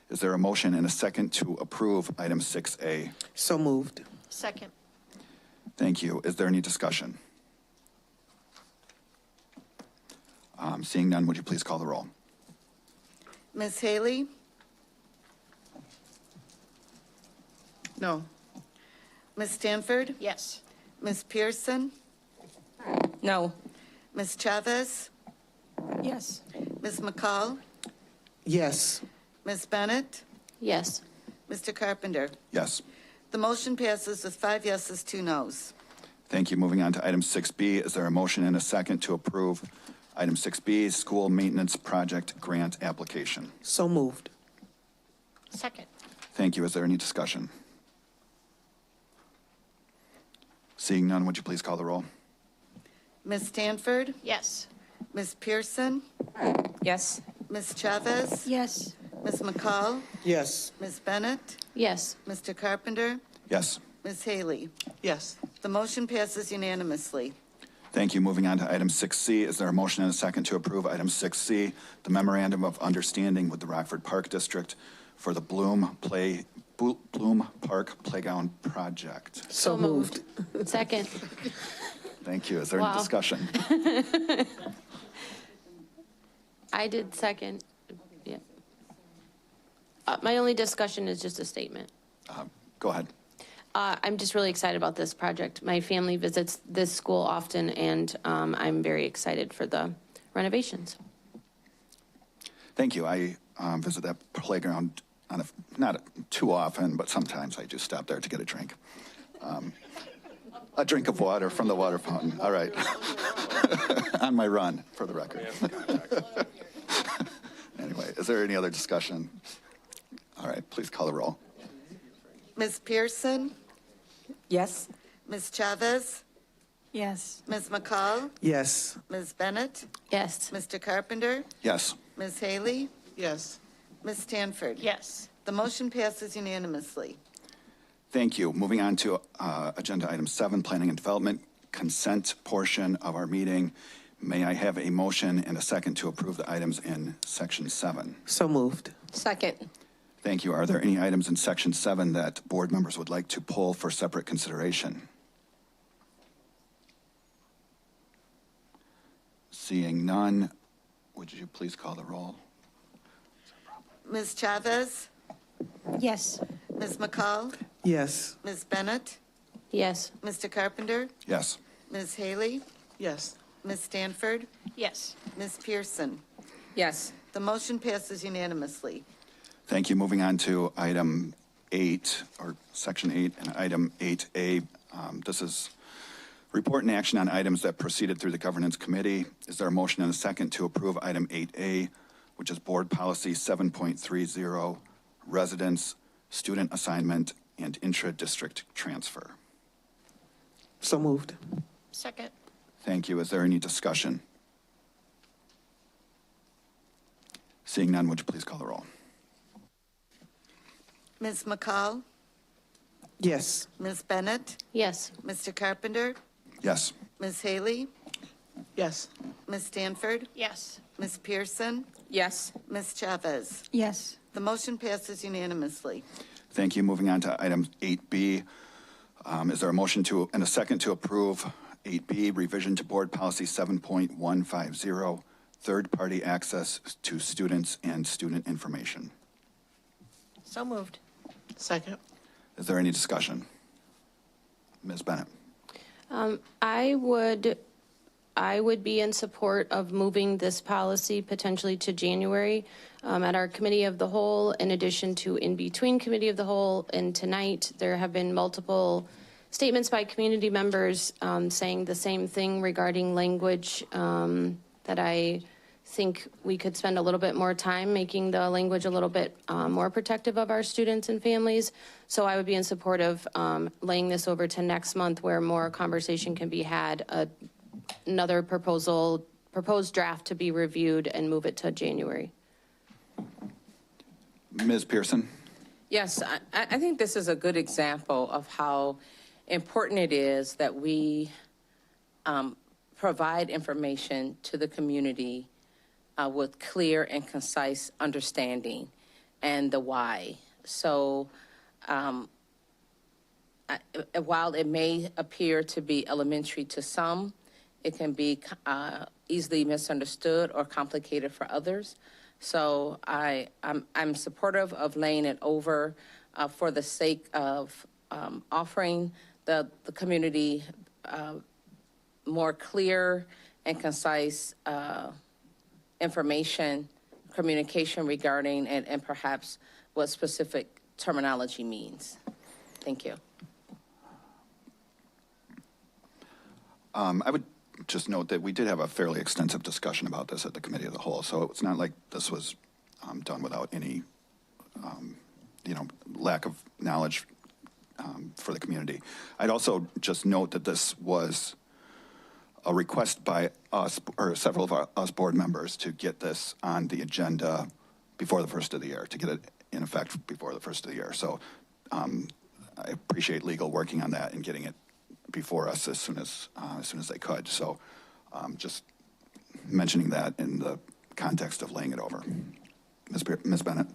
S1: Is there a motion and a second to approve item 6A?
S11: So moved.
S9: Second.
S1: Thank you. Is there any discussion? Seeing none, would you please call the roll?
S2: Ms. Haley?
S10: No.
S2: Ms. Stanford?
S9: Yes.
S2: Ms. Pearson?
S20: No.
S2: Ms. Chavez?
S9: Yes.
S2: Ms. McCall?
S11: Yes.
S2: Ms. Bennett?
S3: Yes.
S2: Mr. Carpenter?
S1: Yes.
S2: The motion passes with 5 yeses, 2 nos.
S1: Thank you. Moving on to item 6B. Is there a motion and a second to approve item 6B, school maintenance project grant application?
S11: So moved.
S9: Second.
S1: Thank you. Is there any discussion? Seeing none, would you please call the roll?
S2: Ms. Stanford?
S9: Yes.
S2: Ms. Pearson?
S20: Yes.
S2: Ms. Chavez?
S9: Yes.
S2: Ms. McCall?
S11: Yes.
S2: Ms. Bennett?
S3: Yes.
S2: Mr. Carpenter?
S1: Yes.
S2: Ms. Haley?
S10: Yes.
S2: The motion passes unanimously.
S1: Thank you. Moving on to item 6C. Is there a motion and a second to approve item 6C, the memorandum of understanding with the Rockford Park District for the Bloom Park Playground Project?
S11: So moved.
S3: Second.
S1: Thank you. Is there any
S3: Wow.
S1: discussion?
S3: I did second. Yeah. My only discussion is just a statement.
S1: Go ahead.
S3: I'm just really excited about this project. My family visits this school often, and I'm very excited for the renovations.
S1: Thank you. I visit that playground not too often, but sometimes I do stop there to get a drink. A drink of water from the water fountain. All right. On my run, for the record. Anyway, is there any other discussion? All right, please call the roll.
S2: Ms. Pearson?
S20: Yes.
S2: Ms. Chavez?
S9: Yes.
S2: Ms. McCall?
S11: Yes.
S2: Ms. Bennett?
S3: Yes.
S2: Mr. Carpenter?
S1: Yes.
S2: Ms. Haley?
S10: Yes.
S2: Ms. Stanford?
S9: Yes.
S2: The motion passes unanimously.
S1: Thank you. Moving on to agenda item 7, planning and development, consent portion of our meeting. May I have a motion and a second to approve the items in section 7?
S11: So moved.
S20: Second.
S1: Thank you. Are there any items in section 7 that board members would like to pull for separate consideration? Seeing none, would you please call the roll?
S2: Ms. Chavez?
S9: Yes.
S2: Ms. McCall?
S11: Yes.
S2: Ms. Bennett?
S3: Yes.
S2: Mr. Carpenter?
S1: Yes.
S2: Ms. Haley?
S10: Yes.
S2: Ms. Stanford?
S9: Yes.
S2: Ms. Pearson?
S20: Yes.
S2: The motion passes unanimously.
S1: Thank you. Moving on to item 8, or section 8, and item 8A. This is report and action on items that proceeded through the governance committee. Is there a motion and a second to approve item 8A, which is board policy 7.30, residence, student assignment, and intra-district transfer?
S11: So moved.
S9: Second.
S1: Thank you. Is there any discussion? Seeing none, would you please call the roll?
S2: Ms. McCall?
S11: Yes.
S2: Ms. Bennett?
S3: Yes.
S2: Mr. Carpenter?
S1: Yes.
S2: Ms. Haley?
S10: Yes.
S2: Ms. Stanford?
S9: Yes.
S2: Ms. Pearson?
S20: Yes.
S2: Ms. Chavez?
S9: Yes.
S2: The motion passes unanimously.
S1: Thank you. Moving on to item 8B. Is there a motion and a second to approve 8B, revision to board policy 7.150, third-party access to students and student information?
S9: So moved.
S10: Second.
S1: Is there any discussion? Ms. Bennett?
S3: I would be in support of moving this policy potentially to January at our committee of the whole, in addition to in between committee of the whole. And tonight, there have been multiple statements by community members saying the same thing regarding language that I think we could spend a little bit more time making the language a little bit more protective of our students and families. So I would be in support of laying this over to next month where more conversation can be had, another proposed draft to be reviewed and move it to January.
S1: Ms. Pearson?
S20: Yes, I think this is a good example of how important it is that we provide information to the community with clear and concise understanding and the why. So while it may appear to be elementary to some, it can be easily misunderstood or complicated for others. So I'm supportive of laying it over for the sake of offering the community more clear and concise information, communication regarding and perhaps what specific terminology means. Thank you.
S1: I would just note that we did have a fairly extensive discussion about this at the Committee of the Whole, so it's not like this was done without any, lack of knowledge for the community. I'd also just note that this was a request by us, or several of us board members, to get this on the agenda before the first of the year, to get it in effect before the first of the year. So I appreciate legal working on that and getting it before us as soon as they could. So just mentioning that in the context of laying it over. Ms. Bennett.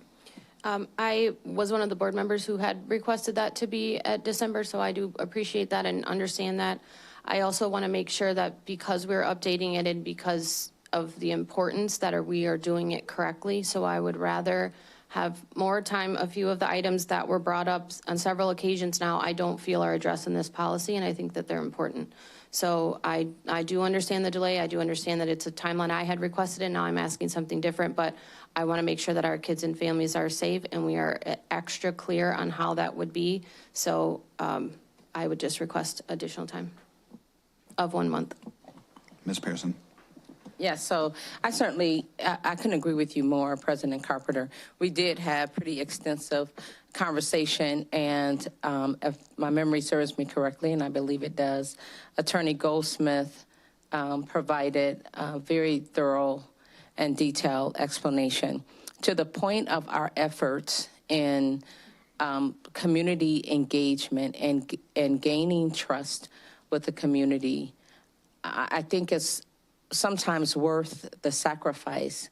S3: I was one of the board members who had requested that to be at December, so I do appreciate that and understand that. I also want to make sure that because we're updating it and because of the importance that we are doing it correctly. So I would rather have more time. A few of the items that were brought up on several occasions now, I don't feel are addressed in this policy, and I think that they're important. So I do understand the delay. I do understand that it's a timeline I had requested, and now I'm asking something different, but I want to make sure that our kids and families are safe, and we are extra clear on how that would be. So I would just request additional time of 1 month.
S1: Ms. Pearson.
S20: Yeah, so I certainly, I couldn't agree with you more, President Carpenter. We did have pretty extensive conversation, and if my memory serves me correctly, and I believe it does, Attorney Goldsmith provided a very thorough and detailed explanation to the point of our efforts in community engagement and gaining trust with the community. I think it's sometimes worth the sacrifice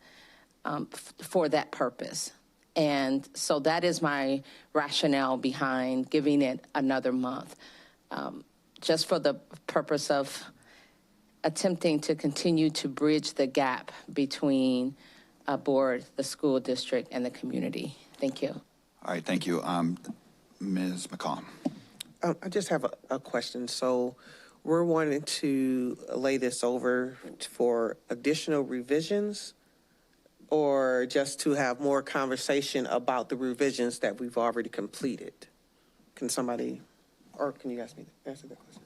S20: for that purpose. And so that is my rationale behind giving it another month, just for the purpose of attempting to continue to bridge the gap between a board, the school district, and the community. Thank you.
S1: All right, thank you. Ms. McCall.
S11: I just have a question. So we're wanting to lay this over for additional revisions, or just to have more conversation about the revisions that we've already completed? Can somebody, or can you answer that question?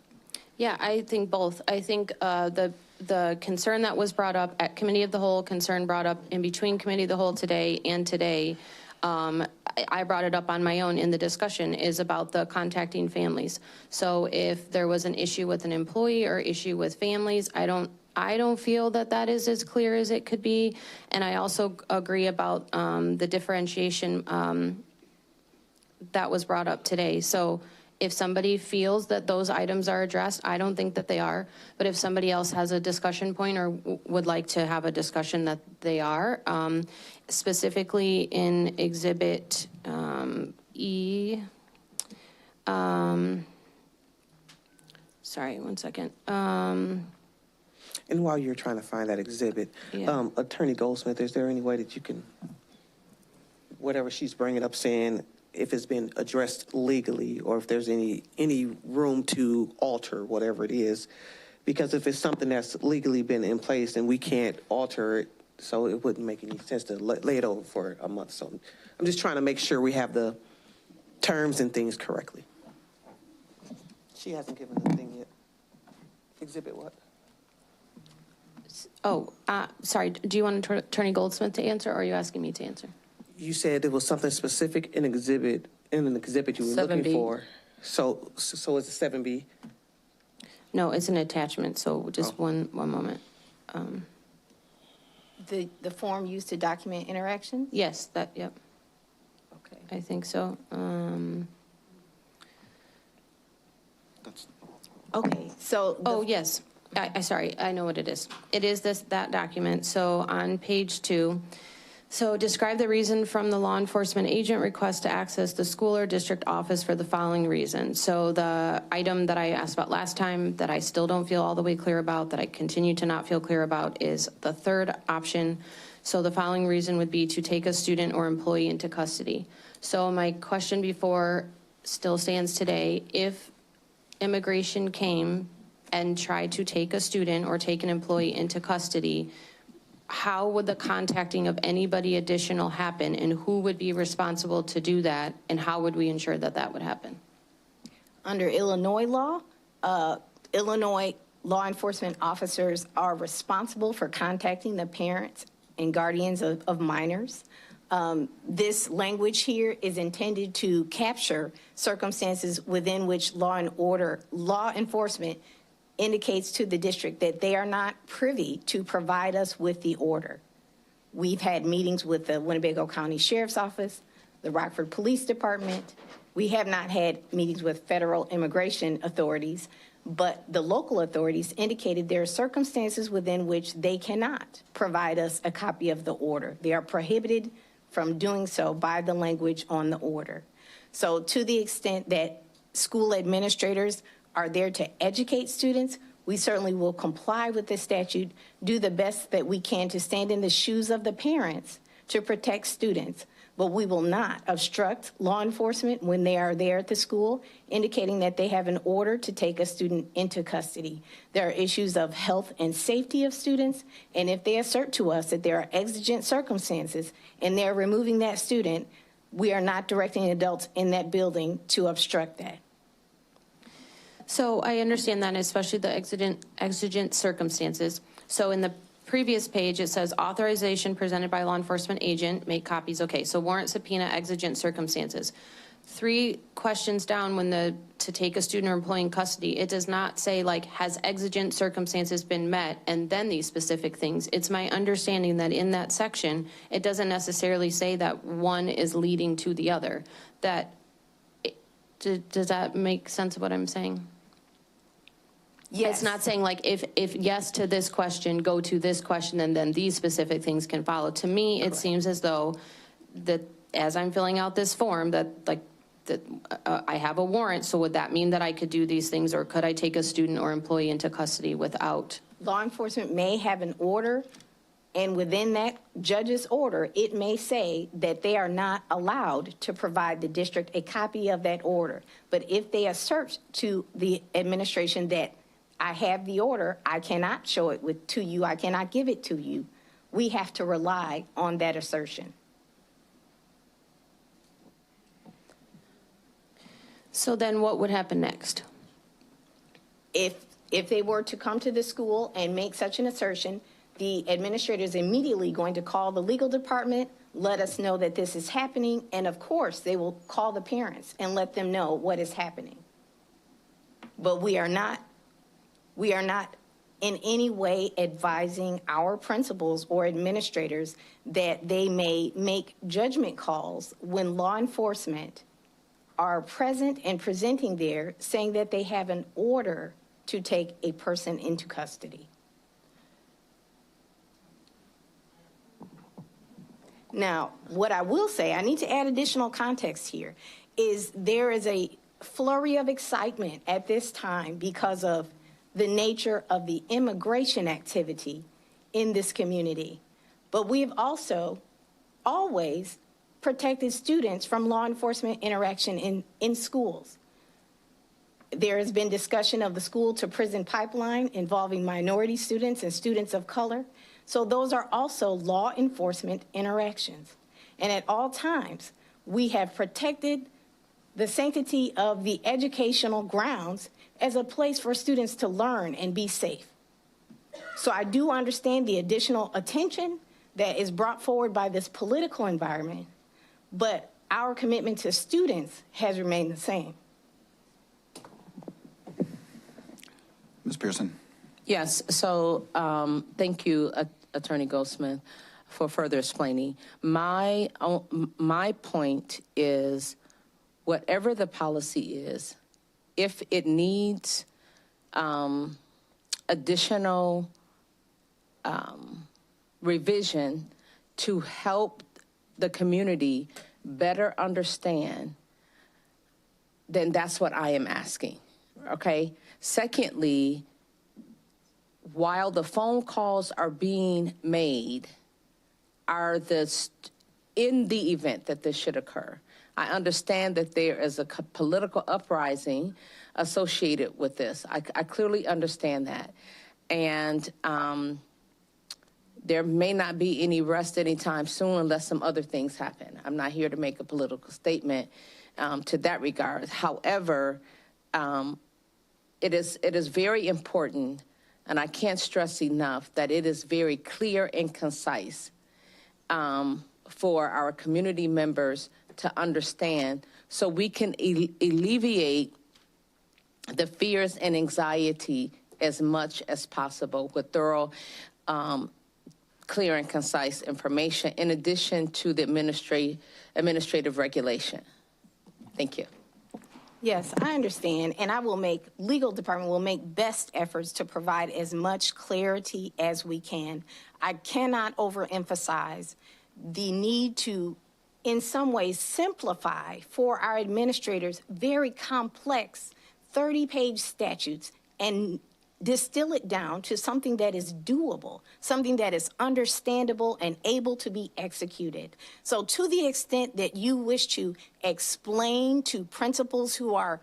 S3: Yeah, I think both. I think the concern that was brought up at Committee of the Whole, concern brought up in between Committee of the Whole today and today, I brought it up on my own in the discussion, is about the contacting families. So if there was an issue with an employee or issue with families, I don't feel that that is as clear as it could be. And I also agree about the differentiation that was brought up today. So if somebody feels that those items are addressed, I don't think that they are. But if somebody else has a discussion point or would like to have a discussion that they are, specifically in Exhibit E, sorry, 1 second.
S11: And while you're trying to find that exhibit,
S3: Yeah.
S11: Attorney Goldsmith, is there any way that you can, whatever she's bringing up, saying if it's been addressed legally, or if there's any room to alter whatever it is? Because if it's something that's legally been in place and we can't alter it, so it wouldn't make any sense to lay it over for a month. So I'm just trying to make sure we have the terms and things correctly. She hasn't given the thing yet. Exhibit what?
S3: Sorry, do you want Attorney Goldsmith to answer, or are you asking me to answer?
S11: You said there was something specific in an exhibit you were
S20: 7B.
S11: looking for. So it's a 7B?
S3: No, it's an attachment, so just one moment.
S21: The form used to document interaction?
S3: Yes, yep.
S21: Okay.
S3: I think so.
S21: Okay, so.
S3: Oh, yes. Sorry, I know what it is. It is that document. So on page 2, so describe the reason from the law enforcement agent request to access the school or district office for the following reason. So the item that I asked about last time that I still don't feel all the way clear about, that I continue to not feel clear about, is the third option. So the following reason would be to take a student or employee into custody. So my question before still stands today. If immigration came and tried to take a student or take an employee into custody, how would the contacting of anybody additional happen, and who would be responsible to do that, and how would we ensure that that would happen?
S21: Under Illinois law, Illinois law enforcement officers are responsible for contacting the parents and guardians of minors. This language here is intended to capture circumstances within which law enforcement indicates to the district that they are not privy to provide us with the order. We've had meetings with the Winnebago County Sheriff's Office, the Rockford Police Department. We have not had meetings with federal immigration authorities, but the local authorities indicated there are circumstances within which they cannot provide us a copy of the order. They are prohibited from doing so by the language on the order. So to the extent that school administrators are there to educate students, we certainly will comply with the statute, do the best that we can to stand in the shoes of the parents to protect students, but we will not obstruct law enforcement when they are there at the school, indicating that they have an order to take a student into custody. There are issues of health and safety of students, and if they assert to us that there are exigent circumstances and they're removing that student, we are not directing adults in that building to obstruct that.
S3: So I understand that, especially the exigent circumstances. So in the previous page, it says authorization presented by law enforcement agent, make copies. Okay, so warrant, subpoena, exigent circumstances. 3 questions down, to take a student or employee in custody, it does not say like, has exigent circumstances been met, and then these specific things. It's my understanding that in that section, it doesn't necessarily say that one is leading to the other. Does that make sense of what I'm saying? Yes. It's not saying like, if yes to this question, go to this question, and then these specific things can follow. To me, it seems as though that as I'm filling out this form, that I have a warrant, so would that mean that I could do these things, or could I take a student or employee into custody without?
S21: Law enforcement may have an order, and within that judge's order, it may say that they are not allowed to provide the district a copy of that order. But if they assert to the administration that I have the order, I cannot show it to you, I cannot give it to you, we have to rely on that assertion.
S3: So then what would happen next?
S21: If they were to come to the school and make such an assertion, the administrator is immediately going to call the legal department, let us know that this is happening, and of course, they will call the parents and let them know what is happening. But we are not in any way advising our principals or administrators that they may make judgment calls when law enforcement are present and presenting there saying that they have an order to take a person into custody. Now, what I will say, I need to add additional context here, is there is a flurry of excitement at this time because of the nature of the immigration activity in this community. But we've also always protected students from law enforcement interaction in schools. There has been discussion of the school to prison pipeline involving minority students and students of color. So those are also law enforcement interactions. And at all times, we have protected the sanctity of the educational grounds as a place for students to learn and be safe. So I do understand the additional attention that is brought forward by this political environment, but our commitment to students has remained the same.
S1: Ms. Pearson.
S20: Yes, so thank you, Attorney Goldsmith, for further explaining. My point is, whatever the policy is, if it needs additional revision to help the community better understand, then that's what I am asking, okay? Secondly, while the phone calls are being made, in the event that this should occur, I understand that there is a political uprising associated with this. I clearly understand that. And there may not be any rest anytime soon unless some other things happen. I'm not here to make a political statement to that regard. However, it is very important, and I can't stress enough that it is very clear and concise for our community members to understand, so we can alleviate the fears and anxiety as much as possible with thorough, clear and concise information, in addition to the administrative regulation. Thank you.
S21: Yes, I understand, and legal department will make best efforts to provide as much clarity as we can. I cannot overemphasize the need to, in some ways, simplify for our administrators very complex 30-page statutes and distill it down to something that is doable, something that is understandable and able to be executed. So to the extent that you wish to explain to principals who are,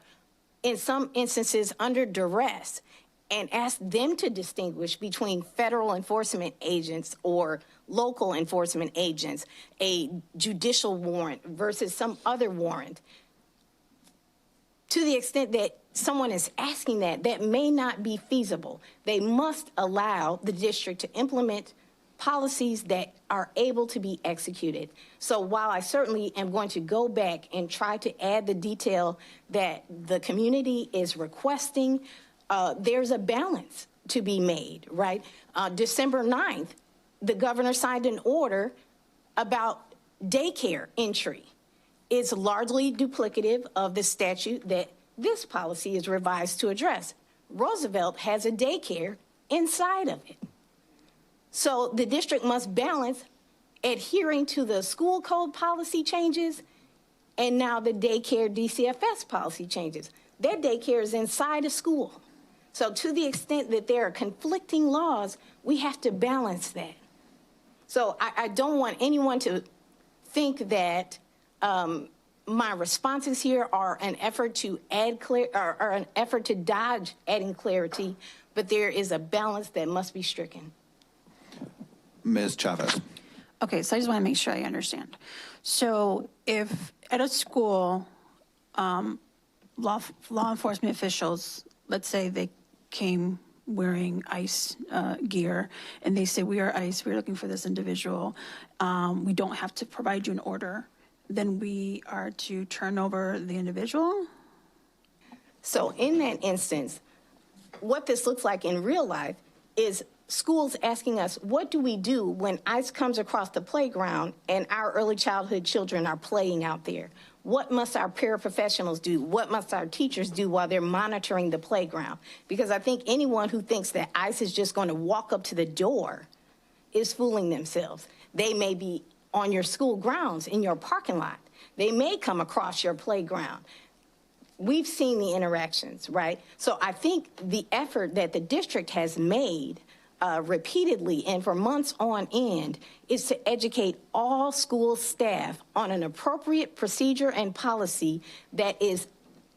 S21: in some instances, under duress, and ask them to distinguish between federal enforcement agents or local enforcement agents, a judicial warrant versus some other warrant, to the extent that someone is asking that may not be feasible. They must allow the district to implement policies that are able to be executed. So while I certainly am going to go back and try to add the detail that the community is requesting, there's a balance to be made, right? December 9th, the governor signed an order about daycare entry. It's largely duplicative of the statute that this policy is revised to address. Roosevelt has a daycare inside of it. So the district must balance adhering to the school code policy changes and now the daycare DCFS policy changes. That daycare is inside a school. So to the extent that there are conflicting laws, we have to balance that. So I don't want anyone to think that my responses here are an effort to an effort to dodge adding clarity, but there is a balance that must be stricken.
S1: Ms. Chavez.
S5: Okay, so I just want to make sure I understand. So if at a school, law enforcement officials, let's say they came wearing ICE gear, and they say, we are ICE, we're looking for this individual, we don't have to provide you an order, then we are to turn over the individual?
S21: So in that instance, what this looks like in real life is schools asking us, what do we do when ICE comes across the playground and our early childhood children are playing out there? What must our paraprofessionals do? What must our teachers do while they're monitoring the playground? Because I think anyone who thinks that ICE is just going to walk up to the door is fooling themselves. They may be on your school grounds, in your parking lot. They may come across your playground. We've seen the interactions, right? So I think the effort that the district has made repeatedly and for months on end is to educate all school staff on an appropriate procedure and policy that is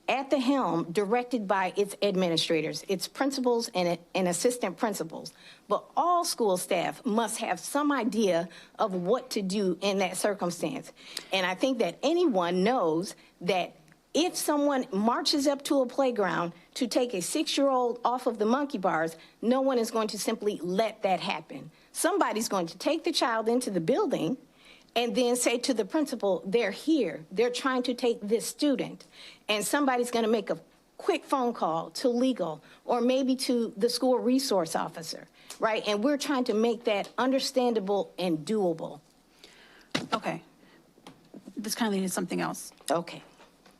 S21: at the helm, directed by its administrators, its principals and assistant principals. But all school staff must have some idea of what to do in that circumstance. And I think that anyone knows that If someone marches up to a playground to take a 6-year-old off of the monkey bars, no one is going to simply let that happen. Somebody's going to take the child into the building and then say to the principal, they're here, they're trying to take this student. And somebody's going to make a quick phone call to legal or maybe to the school resource officer, right? And we're trying to make that understandable and doable.
S5: Okay. This kind of leads to something else.
S21: Okay.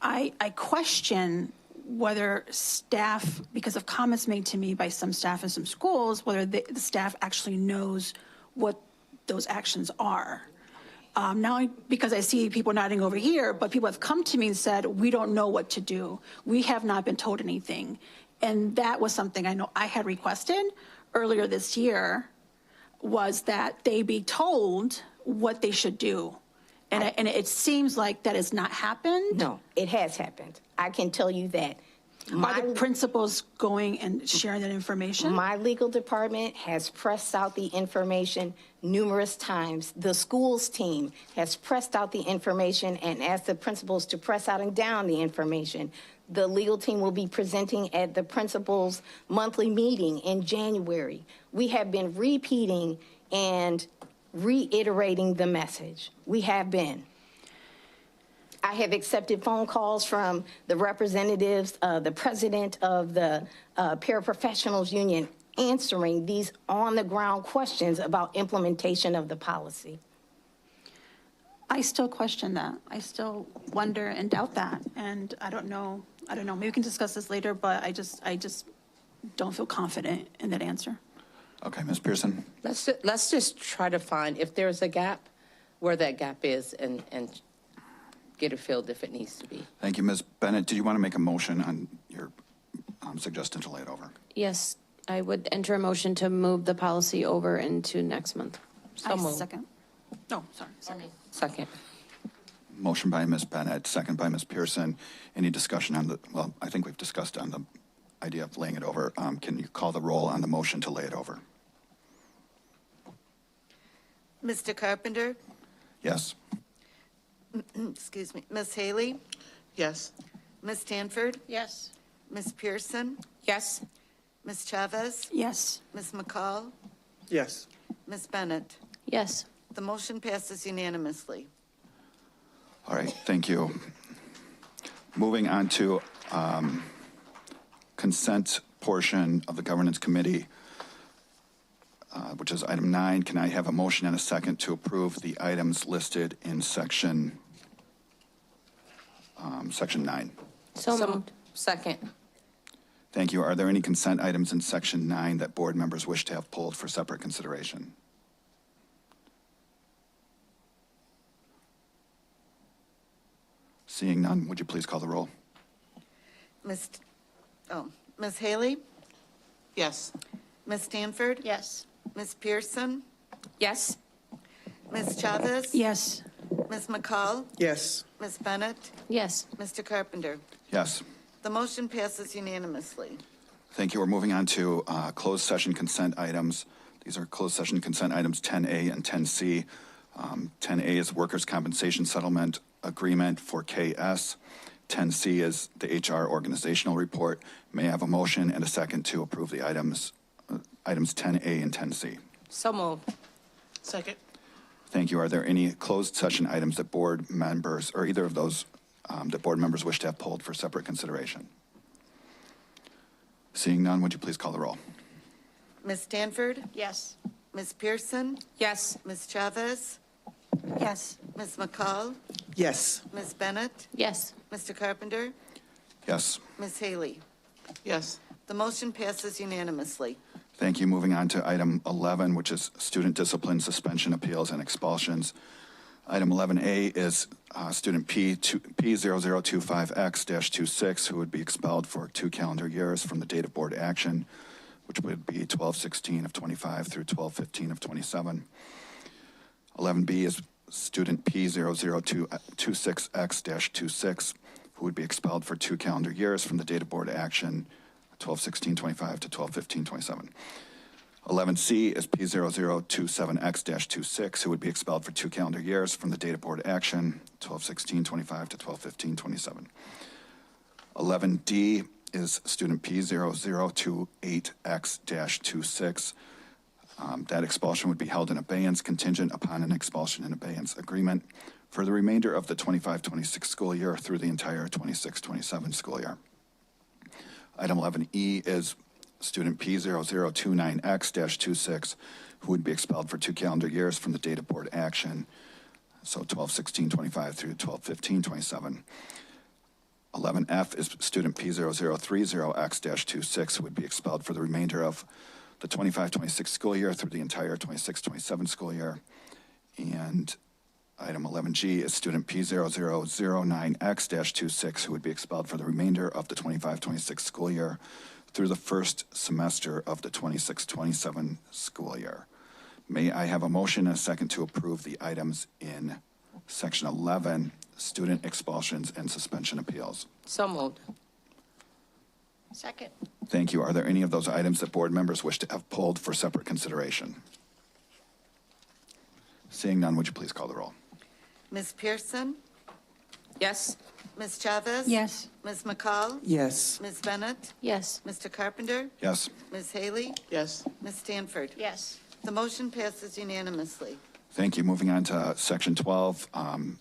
S5: I question whether staff, because of comments made to me by some staff in some schools, whether the staff actually knows what those actions are. Not only because I see people nodding over here, but people have come to me and said, we don't know what to do. We have not been told anything. And that was something I know I had requested earlier this year, was that they be told what they should do. And it seems like that has not happened.
S21: No, it has happened. I can tell you that.
S5: Are the principals going and sharing that information?
S21: My legal department has pressed out the information numerous times. The schools team has pressed out the information and asked the principals to press out and down the information. The legal team will be presenting at the principals' monthly meeting in January. We have been repeating and reiterating the message. We have been. I have accepted phone calls from the representatives, the president of the Paraprofessionals Union, answering these on-the-ground questions about implementation of the policy.
S5: I still question that. I still wonder and doubt that. And I don't know. Maybe we can discuss this later, but I just don't feel confident in that answer.
S1: Okay, Ms. Pearson.
S20: Let's just try to find, if there's a gap, where that gap is and get it filled if it needs to be.
S1: Thank you, Ms. Bennett. Did you want to make a motion on your suggestion to lay it over?
S3: Yes, I would enter a motion to move the policy over into next month.
S5: So moved. Second. No, sorry.
S20: Second.
S1: Motion by Ms. Bennett, second by Ms. Pearson. Any discussion on well, I think we've discussed on the idea of laying it over. Can you call the roll on the motion to lay it over?
S2: Mr. Carpenter?
S1: Yes.
S2: Excuse me. Ms. Haley?
S10: Yes.
S2: Ms. Stanford?
S9: Yes.
S2: Ms. Pearson?
S20: Yes.
S2: Ms. Chavez?
S5: Yes.
S2: Ms. McCall?
S11: Yes.
S2: Ms. Bennett?
S3: Yes.
S2: The motion passes unanimously.
S1: All right, thank you. Moving on to consent portion of the governance committee, which is item 9. Can I have a motion and a second to approve the items listed in section 9?
S3: So moved.
S20: Second.
S1: Thank you. Are there any consent items in section 9 that board members wish to have pulled for separate consideration? Seeing none, would you please call the roll?
S2: Ms. Haley?
S10: Yes.
S2: Ms. Stanford?
S9: Yes.
S2: Ms. Pearson?
S20: Yes.
S2: Ms. Chavez?
S5: Yes.
S2: Ms. McCall?
S11: Yes.
S2: Ms. Bennett?
S3: Yes.
S2: Mr. Carpenter?
S1: Yes.
S2: The motion passes unanimously.
S1: Thank you. We're moving on to closed session consent items. These are closed session consent items 10A and 10C. 10A is workers' compensation settlement agreement for KS. 10C is the HR organizational report. May I have a motion and a second to approve the items 10A and 10C?
S20: So moved.
S10: Second.
S1: Thank you. Are there any closed session items that board members, or either of those that board members wish to have pulled for separate consideration? Seeing none, would you please call the roll?
S2: Ms. Stanford?
S9: Yes.
S2: Ms. Pearson?
S20: Yes.
S2: Ms. Chavez?
S5: Yes.
S2: Ms. McCall?
S11: Yes.
S2: Ms. Bennett?
S3: Yes.
S2: Mr. Carpenter?
S1: Yes.
S2: Ms. Haley?
S10: Yes.
S2: The motion passes unanimously.
S1: Thank you. Moving on to item 11, which is student discipline, suspension, appeals, and expulsions. Item 11A is student P0025X-26, who would be expelled for 2 calendar years from the date of board action, which would be 12/16 of 25 through 12/15 of 27. 11B is student P00226X-26, who would be expelled for 2 calendar years from the date of board action, 12/16/25 to 12/15/27. 11C is P0027X-26, who would be expelled for 2 calendar years from the date of board action, 12/16/25 to 12/15/27. 11D is student P0028X-26. That expulsion would be held in abeyance contingent upon an expulsion and abeyance agreement for the remainder of the 25-26 school year through the entire 26-27 school year. Item 11E is student P0029X-26, who would be expelled for 2 calendar years from the date of board action, so 12-16-25 through 12-15-27. 11F is student P0030X-26, who would be expelled for the remainder of the 25-26 school year through the entire 26-27 school year. And item 11G is student P0009X-26, who would be expelled for the remainder of the 25-26 school year through the first semester of the 26-27 school year. May I have a motion and a second to approve the items in section 11, student expulsions and suspension appeals?
S20: So moved.
S9: Second.
S1: Thank you. Are there any of those items that board members wish to have pulled for separate consideration? Seeing none, would you please call the roll?
S2: Ms. Pearson?
S20: Yes.
S2: Ms. Chavez?
S5: Yes.
S2: Ms. McCall?
S11: Yes.
S2: Ms. Bennett?
S3: Yes.
S2: Mr. Carpenter?
S1: Yes.
S2: Ms. Haley?
S10: Yes.
S2: Ms. Stanford?
S9: Yes.
S2: The motion passes unanimously.
S1: Thank you. Moving on to section 12,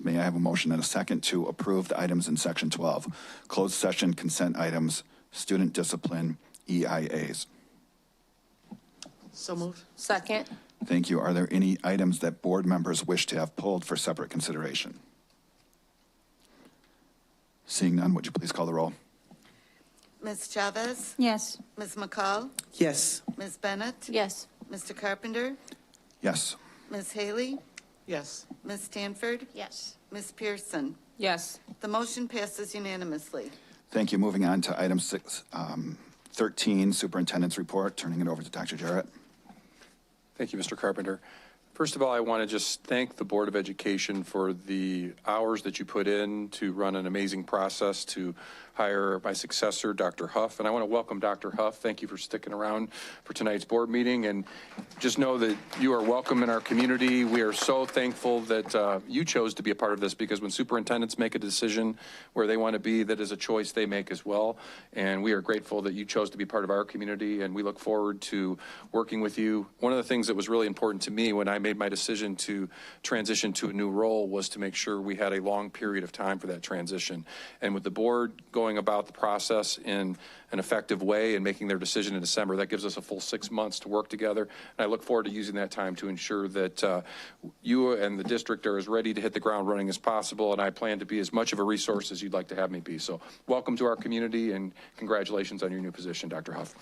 S1: may I have a motion and a second to approve the items in section 12, closed session consent items, student discipline, EIAs?
S10: So moved.
S20: Second.
S1: Thank you. Are there any items that board members wish to have pulled for separate consideration? Seeing none, would you please call the roll?
S2: Ms. Chavez?
S5: Yes.
S2: Ms. McCall?
S11: Yes.
S2: Ms. Bennett?
S3: Yes.
S2: Mr. Carpenter?
S1: Yes.
S2: Ms. Haley?
S10: Yes.
S2: Ms. Stanford?
S9: Yes.
S2: Ms. Pearson?
S20: Yes.
S2: The motion passes unanimously.
S1: Thank you. Moving on to item 13, superintendent's report, turning it over to Dr. Jarrett.
S6: Thank you, Mr. Carpenter. First of all, I want to just thank the Board of Education for the hours that you put in to run an amazing process to hire my successor, Dr. Huff. And I want to welcome Dr. Huff. Thank you for sticking around for tonight's board meeting. And just know that you are welcome in our community. We are so thankful that you chose to be a part of this, because when superintendents make a decision where they want to be, that is a choice they make as well. And we are grateful that you chose to be part of our community, and we look forward to working with you. One of the things that was really important to me when I made my decision to transition to a new role was to make sure we had a long period of time for that transition. And with the board going about the process in an effective way and making their decision in December, that gives us a full 6 months to work together. And I look forward to using that time to ensure that you and the district are as ready to hit the ground running as possible. And I plan to be as much of a resource as you'd like to have me be. So welcome to our community, and congratulations on your new position, Dr. Huff.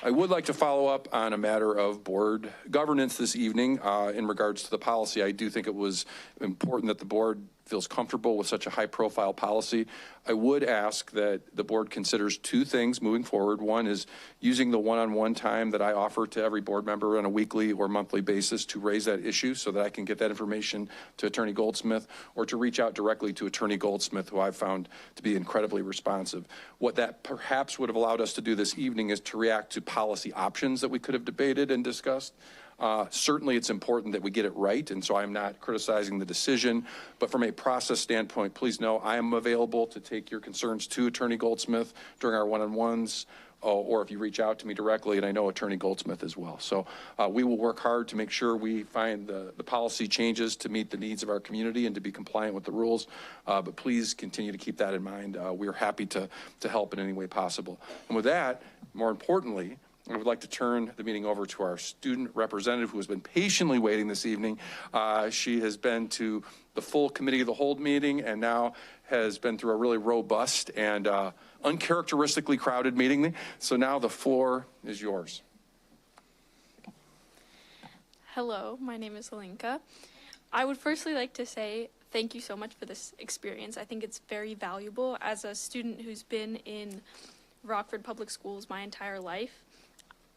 S6: I would like to follow up on a matter of board governance this evening in regards to the policy. I do think it was important that the board feels comfortable with such a high-profile policy. I would ask that the board considers 2 things moving forward. One is using the one-on-one time that I offer to every board member on a weekly or monthly basis to raise that issue so that I can get that information to Attorney Goldsmith, or to reach out directly to Attorney Goldsmith, who I've found to be incredibly responsive. What that perhaps would have allowed us to do this evening is to react to policy options that we could have debated and discussed. Certainly it's important that we get it right, and so I'm not criticizing the decision, but from a process standpoint, please know I am available to take your concerns to Attorney Goldsmith during our one-on-ones, or if you reach out to me directly, and I know Attorney Goldsmith as well. So we will work hard to make sure we find the policy changes to meet the needs of our community and to be compliant with the rules, but please continue to keep that in mind. We are happy to help in any way possible. And with that, more importantly, I would like to turn the meeting over to our student representative, who has been patiently waiting this evening. She has been to the full committee of the whole meeting, and now has been through a really robust and uncharacteristically crowded meeting. So now the floor is yours.
S22: Hello, my name is Alinka. I would firstly like to say thank you so much for this experience. I think it's very valuable. As a student who's been in Rockford Public Schools my entire life,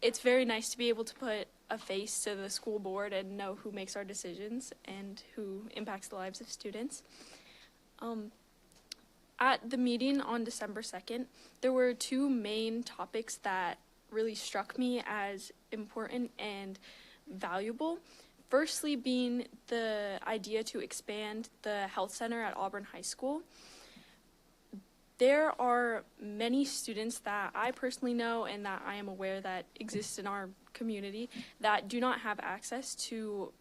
S22: it's very nice to be able to put a face to the school board and know who makes our decisions and who impacts the lives of students. At the meeting on December 2nd, there were 2 main topics that really struck me as important and valuable. Firstly being the idea to expand the health center at Auburn High School. There are many students that I personally know and that I am aware that exist in our community that do not have access to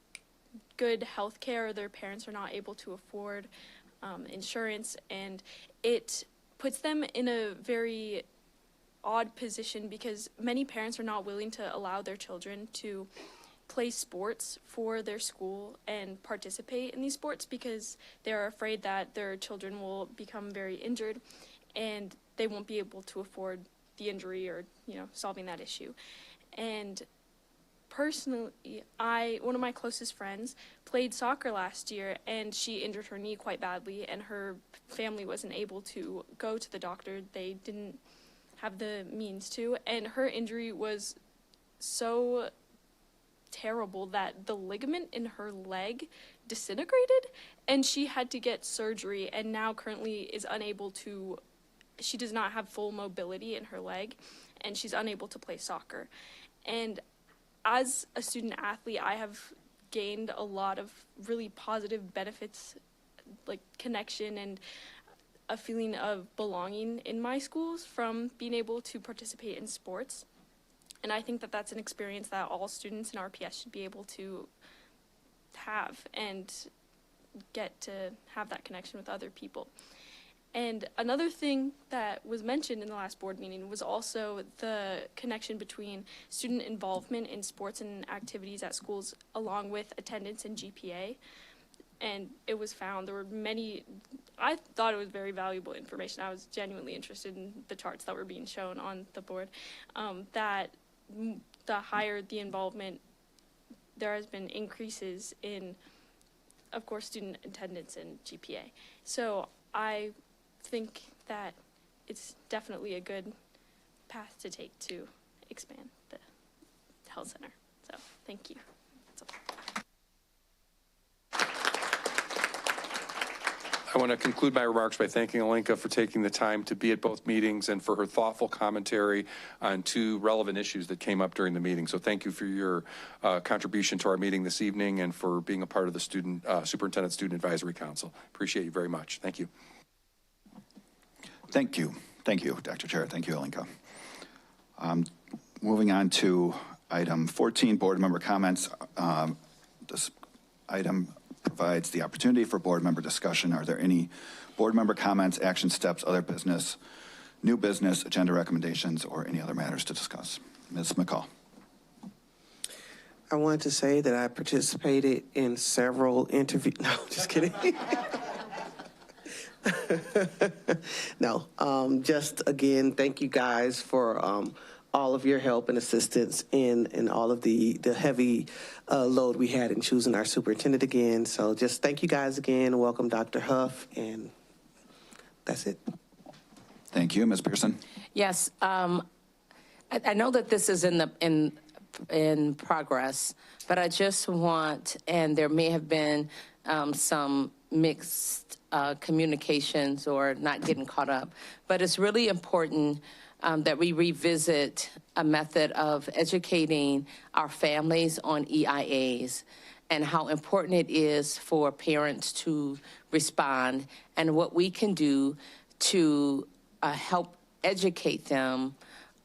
S22: good health care, or their parents are not able to afford insurance, and it puts them in a very odd position because many parents are not willing to allow their children to play sports for their school and participate in these sports because they're afraid that their children will become very injured and they won't be able to afford the injury or, solving that issue. And personally, one of my closest friends played soccer last year and she injured her knee quite badly and her family wasn't able to go to the doctor. They didn't have the means to, and her injury was so terrible that the ligament in her leg disintegrated and she had to get surgery, and now currently is unable to, she does not have full mobility in her leg and she's unable to play soccer. And as a student athlete, I have gained a lot of really positive benefits, like connection and a feeling of belonging in my schools from being able to participate in sports. And I think that that's an experience that all students in RPS should be able to have and get to have that connection with other people. And another thing that was mentioned in the last board meeting was also the connection between student involvement in sports and activities at schools along with attendance and GPA. And it was found there were many, I thought it was very valuable information. I was genuinely interested in the charts that were being shown on the board, that the higher the involvement, there has been increases in, of course, student attendance and GPA. So I think that it's definitely a good path to take to expand the health center. So thank you. That's all.
S6: I want to conclude my remarks by thanking Alenka for taking the time to be at both meetings and for her thoughtful commentary on two relevant issues that came up during the meeting. So thank you for your contribution to our meeting this evening and for being a part of the Superintendent Student Advisory Council. Appreciate you very much. Thank you.
S1: Thank you. Thank you, Dr. Chair. Thank you, Alenka. Moving on to item 14, board member comments. This item provides the opportunity for board member discussion. Are there any board member comments, action steps, other business, new business, agenda recommendations, or any other matters to discuss? Ms. McCall.
S11: I wanted to say that I participated in several interviews. No, just kidding. No, just again, thank you guys for all of your help and assistance in all of the heavy load we had in choosing our superintendent again. So just thank you guys again. Welcome, Dr. Huff, and that's it.
S1: Thank you, Ms. Pearson.
S20: Yes, I know that this is in progress, but I just want, and there may have been some mixed communications or not getting caught up, but it's really important that we revisit a method of educating our families on EIAs and how important it is for parents to respond and what we can do to help educate them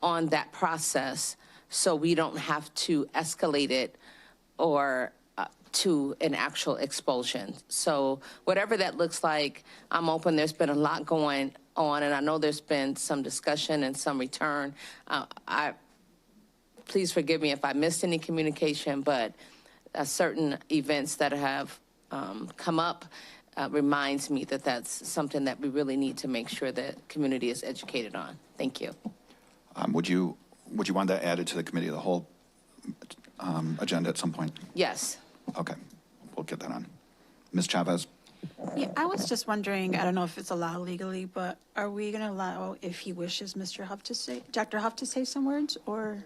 S20: on that process so we don't have to escalate it or to an actual expulsion. So whatever that looks like, I'm open. There's been a lot going on, and I know there's been some discussion and some return. Please forgive me if I missed any communication, but certain events that have come up reminds me that that's something that we really need to make sure that community is educated on. Thank you.
S1: Would you want that added to the committee of the whole agenda at some point?
S20: Yes.
S1: Okay, we'll get that on. Ms. Chavez?
S5: Yeah, I was just wondering, I don't know if it's allowed legally, but are we going to allow, if he wishes, Dr. Huff to say some words, or?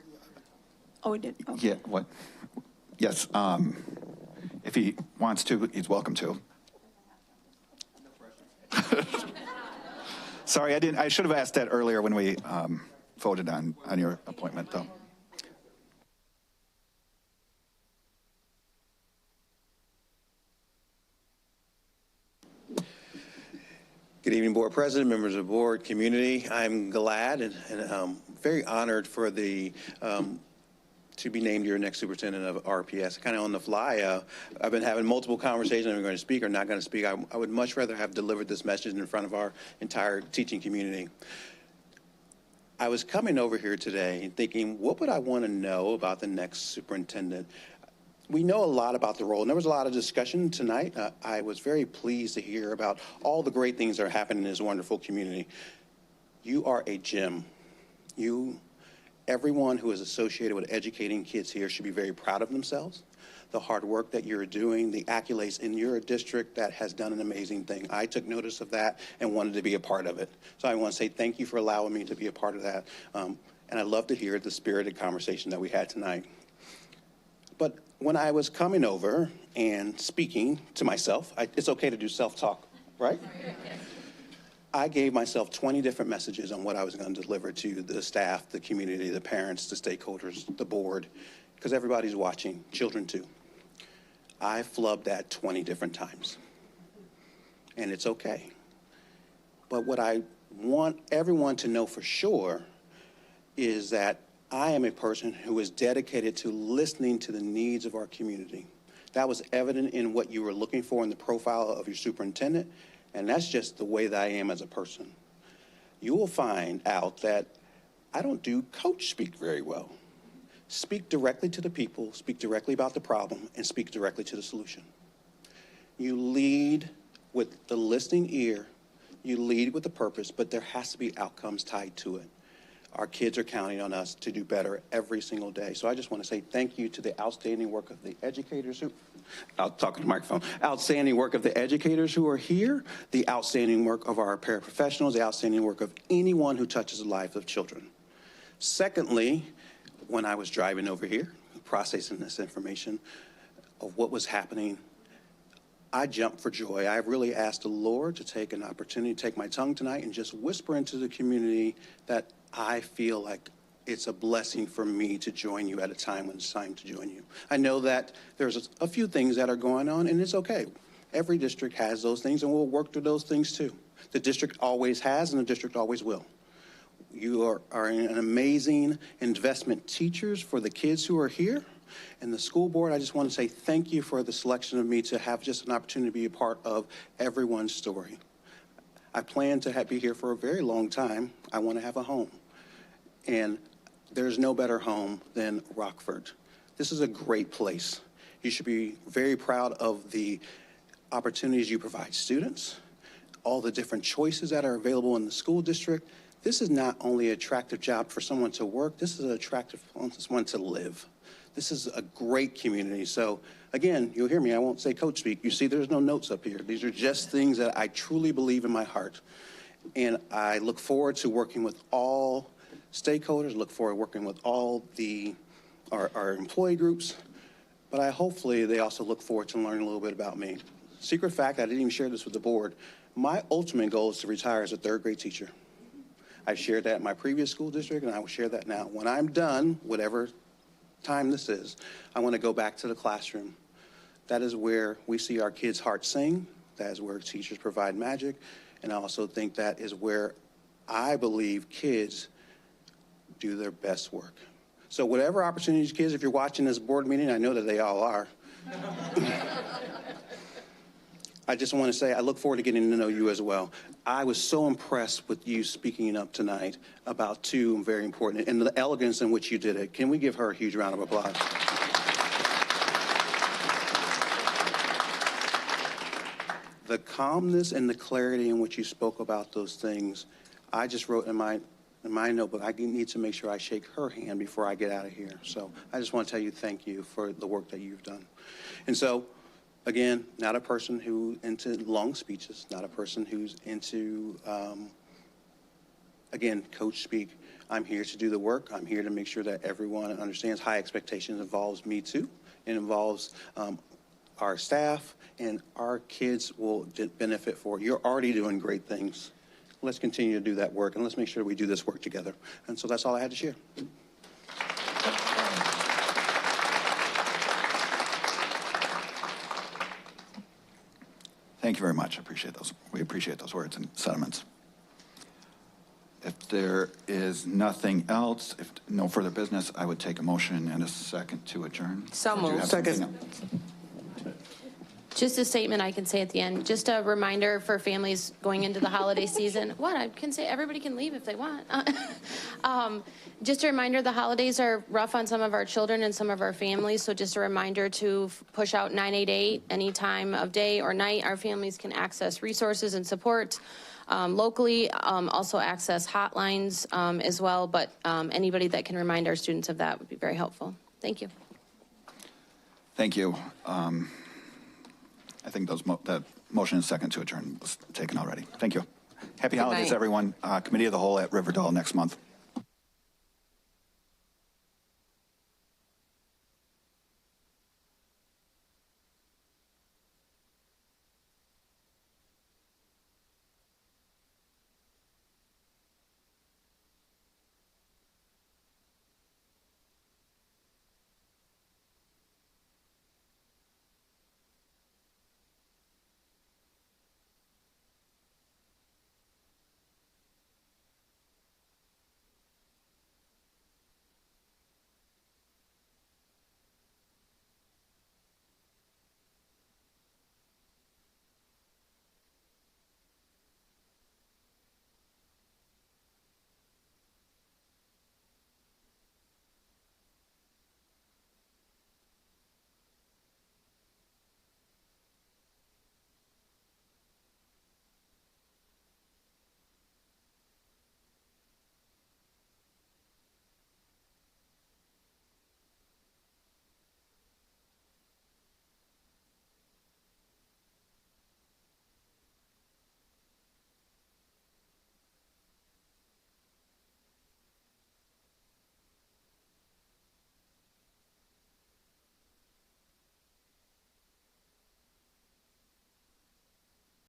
S5: Oh, we did? Okay.
S1: Yeah, what? Yes, if he wants to, he's welcome to. Sorry, I should have asked that earlier when we voted on your appointment, though.
S7: Good evening, Board President, members of the board, community. I'm glad and very honored for the to be named your next superintendent of RPS. Kind of on the fly, I've been having multiple conversations. I'm going to speak or not going to speak. I would much rather have delivered this message in front of our entire teaching community. I was coming over here today thinking, what would I want to know about the next superintendent? We know a lot about the role, and there was a lot of discussion tonight. I was very pleased to hear about all the great things that are happening in this wonderful community. You are a gem. Everyone who is associated with educating kids here should be very proud of themselves. The hard work that you're doing, the accolades in your district that has done an amazing thing. I took notice of that and wanted to be a part of it. So I want to say thank you for allowing me to be a part of that. And I love to hear the spirited conversation that we had tonight. But when I was coming over and speaking to myself, it's okay to do self-talk, right? I gave myself 20 different messages on what I was going to deliver to the staff, the community, the parents, the stakeholders, the board, because everybody's watching, children too. I flubbed that 20 different times, and it's okay. But what I want everyone to know for sure is that I am a person who is dedicated to listening to the needs of our community. That was evident in what you were looking for in the profile of your superintendent, and that's just the way that I am as a person. You will find out that I don't do coach speak very well. Speak directly to the people, speak directly about the problem, and speak directly to the solution. You lead with the listening ear, you lead with the purpose, but there has to be outcomes tied to it. Our kids are counting on us to do better every single day. So I just want to say thank you to the outstanding work of the educators who, I'll talk to the microphone, outstanding work of the educators who are here, the outstanding work of our paraprofessionals, the outstanding work of anyone who touches the lives of children. Secondly, when I was driving over here, processing this information of what was happening, I jumped for joy. I really asked the Lord to take an opportunity to take my tongue tonight and just whisper into the community that I feel like it's a blessing for me to join you at a time when it's time to join you. I know that there's a few things that are going on, and it's okay. Every district has those things, and we'll work through those things too. The district always has, and the district always will. You are an amazing investment teachers for the kids who are here. And the school board, I just want to say thank you for the selection of me to have just an opportunity to be a part of everyone's story. I plan to be here for a very long time. I want to have a home. And there's no better home than Rockford. This is a great place. You should be very proud of the opportunities you provide students, all the different choices that are available in the school district. This is not only an attractive job for someone to work, this is an attractive one to live. This is a great community. So again, you'll hear me, I won't say coach speak. You see there's no notes up here. These are just things that I truly believe in my heart. And I look forward to working with all stakeholders, look forward to working with all our employee groups, but hopefully they also look forward to learning a little bit about me. Secret fact, I didn't even share this with the board. My ultimate goal is to retire as a third grade teacher. I shared that in my previous school district, and I will share that now. When I'm done, whatever time this is, I want to go back to the classroom. That is where we see our kids' hearts sing. That is where teachers provide magic. And I also think that is where I believe kids do their best work. So whatever opportunities, kids, if you're watching this board meeting, I know that they all are. I just want to say I look forward to getting to know you as well. I was so impressed with you speaking up tonight about two very important, and the elegance in which you did it. Can we give her a huge round of applause? The calmness and the clarity in which you spoke about those things, I just wrote in my notebook, I need to make sure I shake her hand before I get out of here. So I just want to tell you thank you for the work that you've done. And so, again, not a person who's into long speeches, not a person who's into, again, coach speak. I'm here to do the work. I'm here to make sure that everyone understands high expectations involves me too. It involves our staff, and our kids will benefit for it. You're already doing great things. Let's continue to do that work, and let's make sure we do this work together. And so that's all I had to share.
S1: Thank you very much. I appreciate those. We appreciate those words and sentiments. If there is nothing else, if no further business, I would take a motion and a second to adjourn.
S20: So
S1: Do you
S20: moved.
S1: have something
S11: Second.
S1: else?
S3: Just a statement I can say at the end. Just a reminder for families going into the holiday season. What I can say, everybody can leave if they want. Just a reminder, the holidays are rough on some of our children and some of our families. So just a reminder to push out 988 any time of day or night. Our families can access resources and support locally. Also access hotlines as well. But anybody that can remind our students of that would be very helpful. Thank you.
S1: Thank you. I think that motion and second to adjourn was taken already. Thank you. Happy holidays,
S20: night.
S1: everyone. Committee of the Whole at Riverdale next month.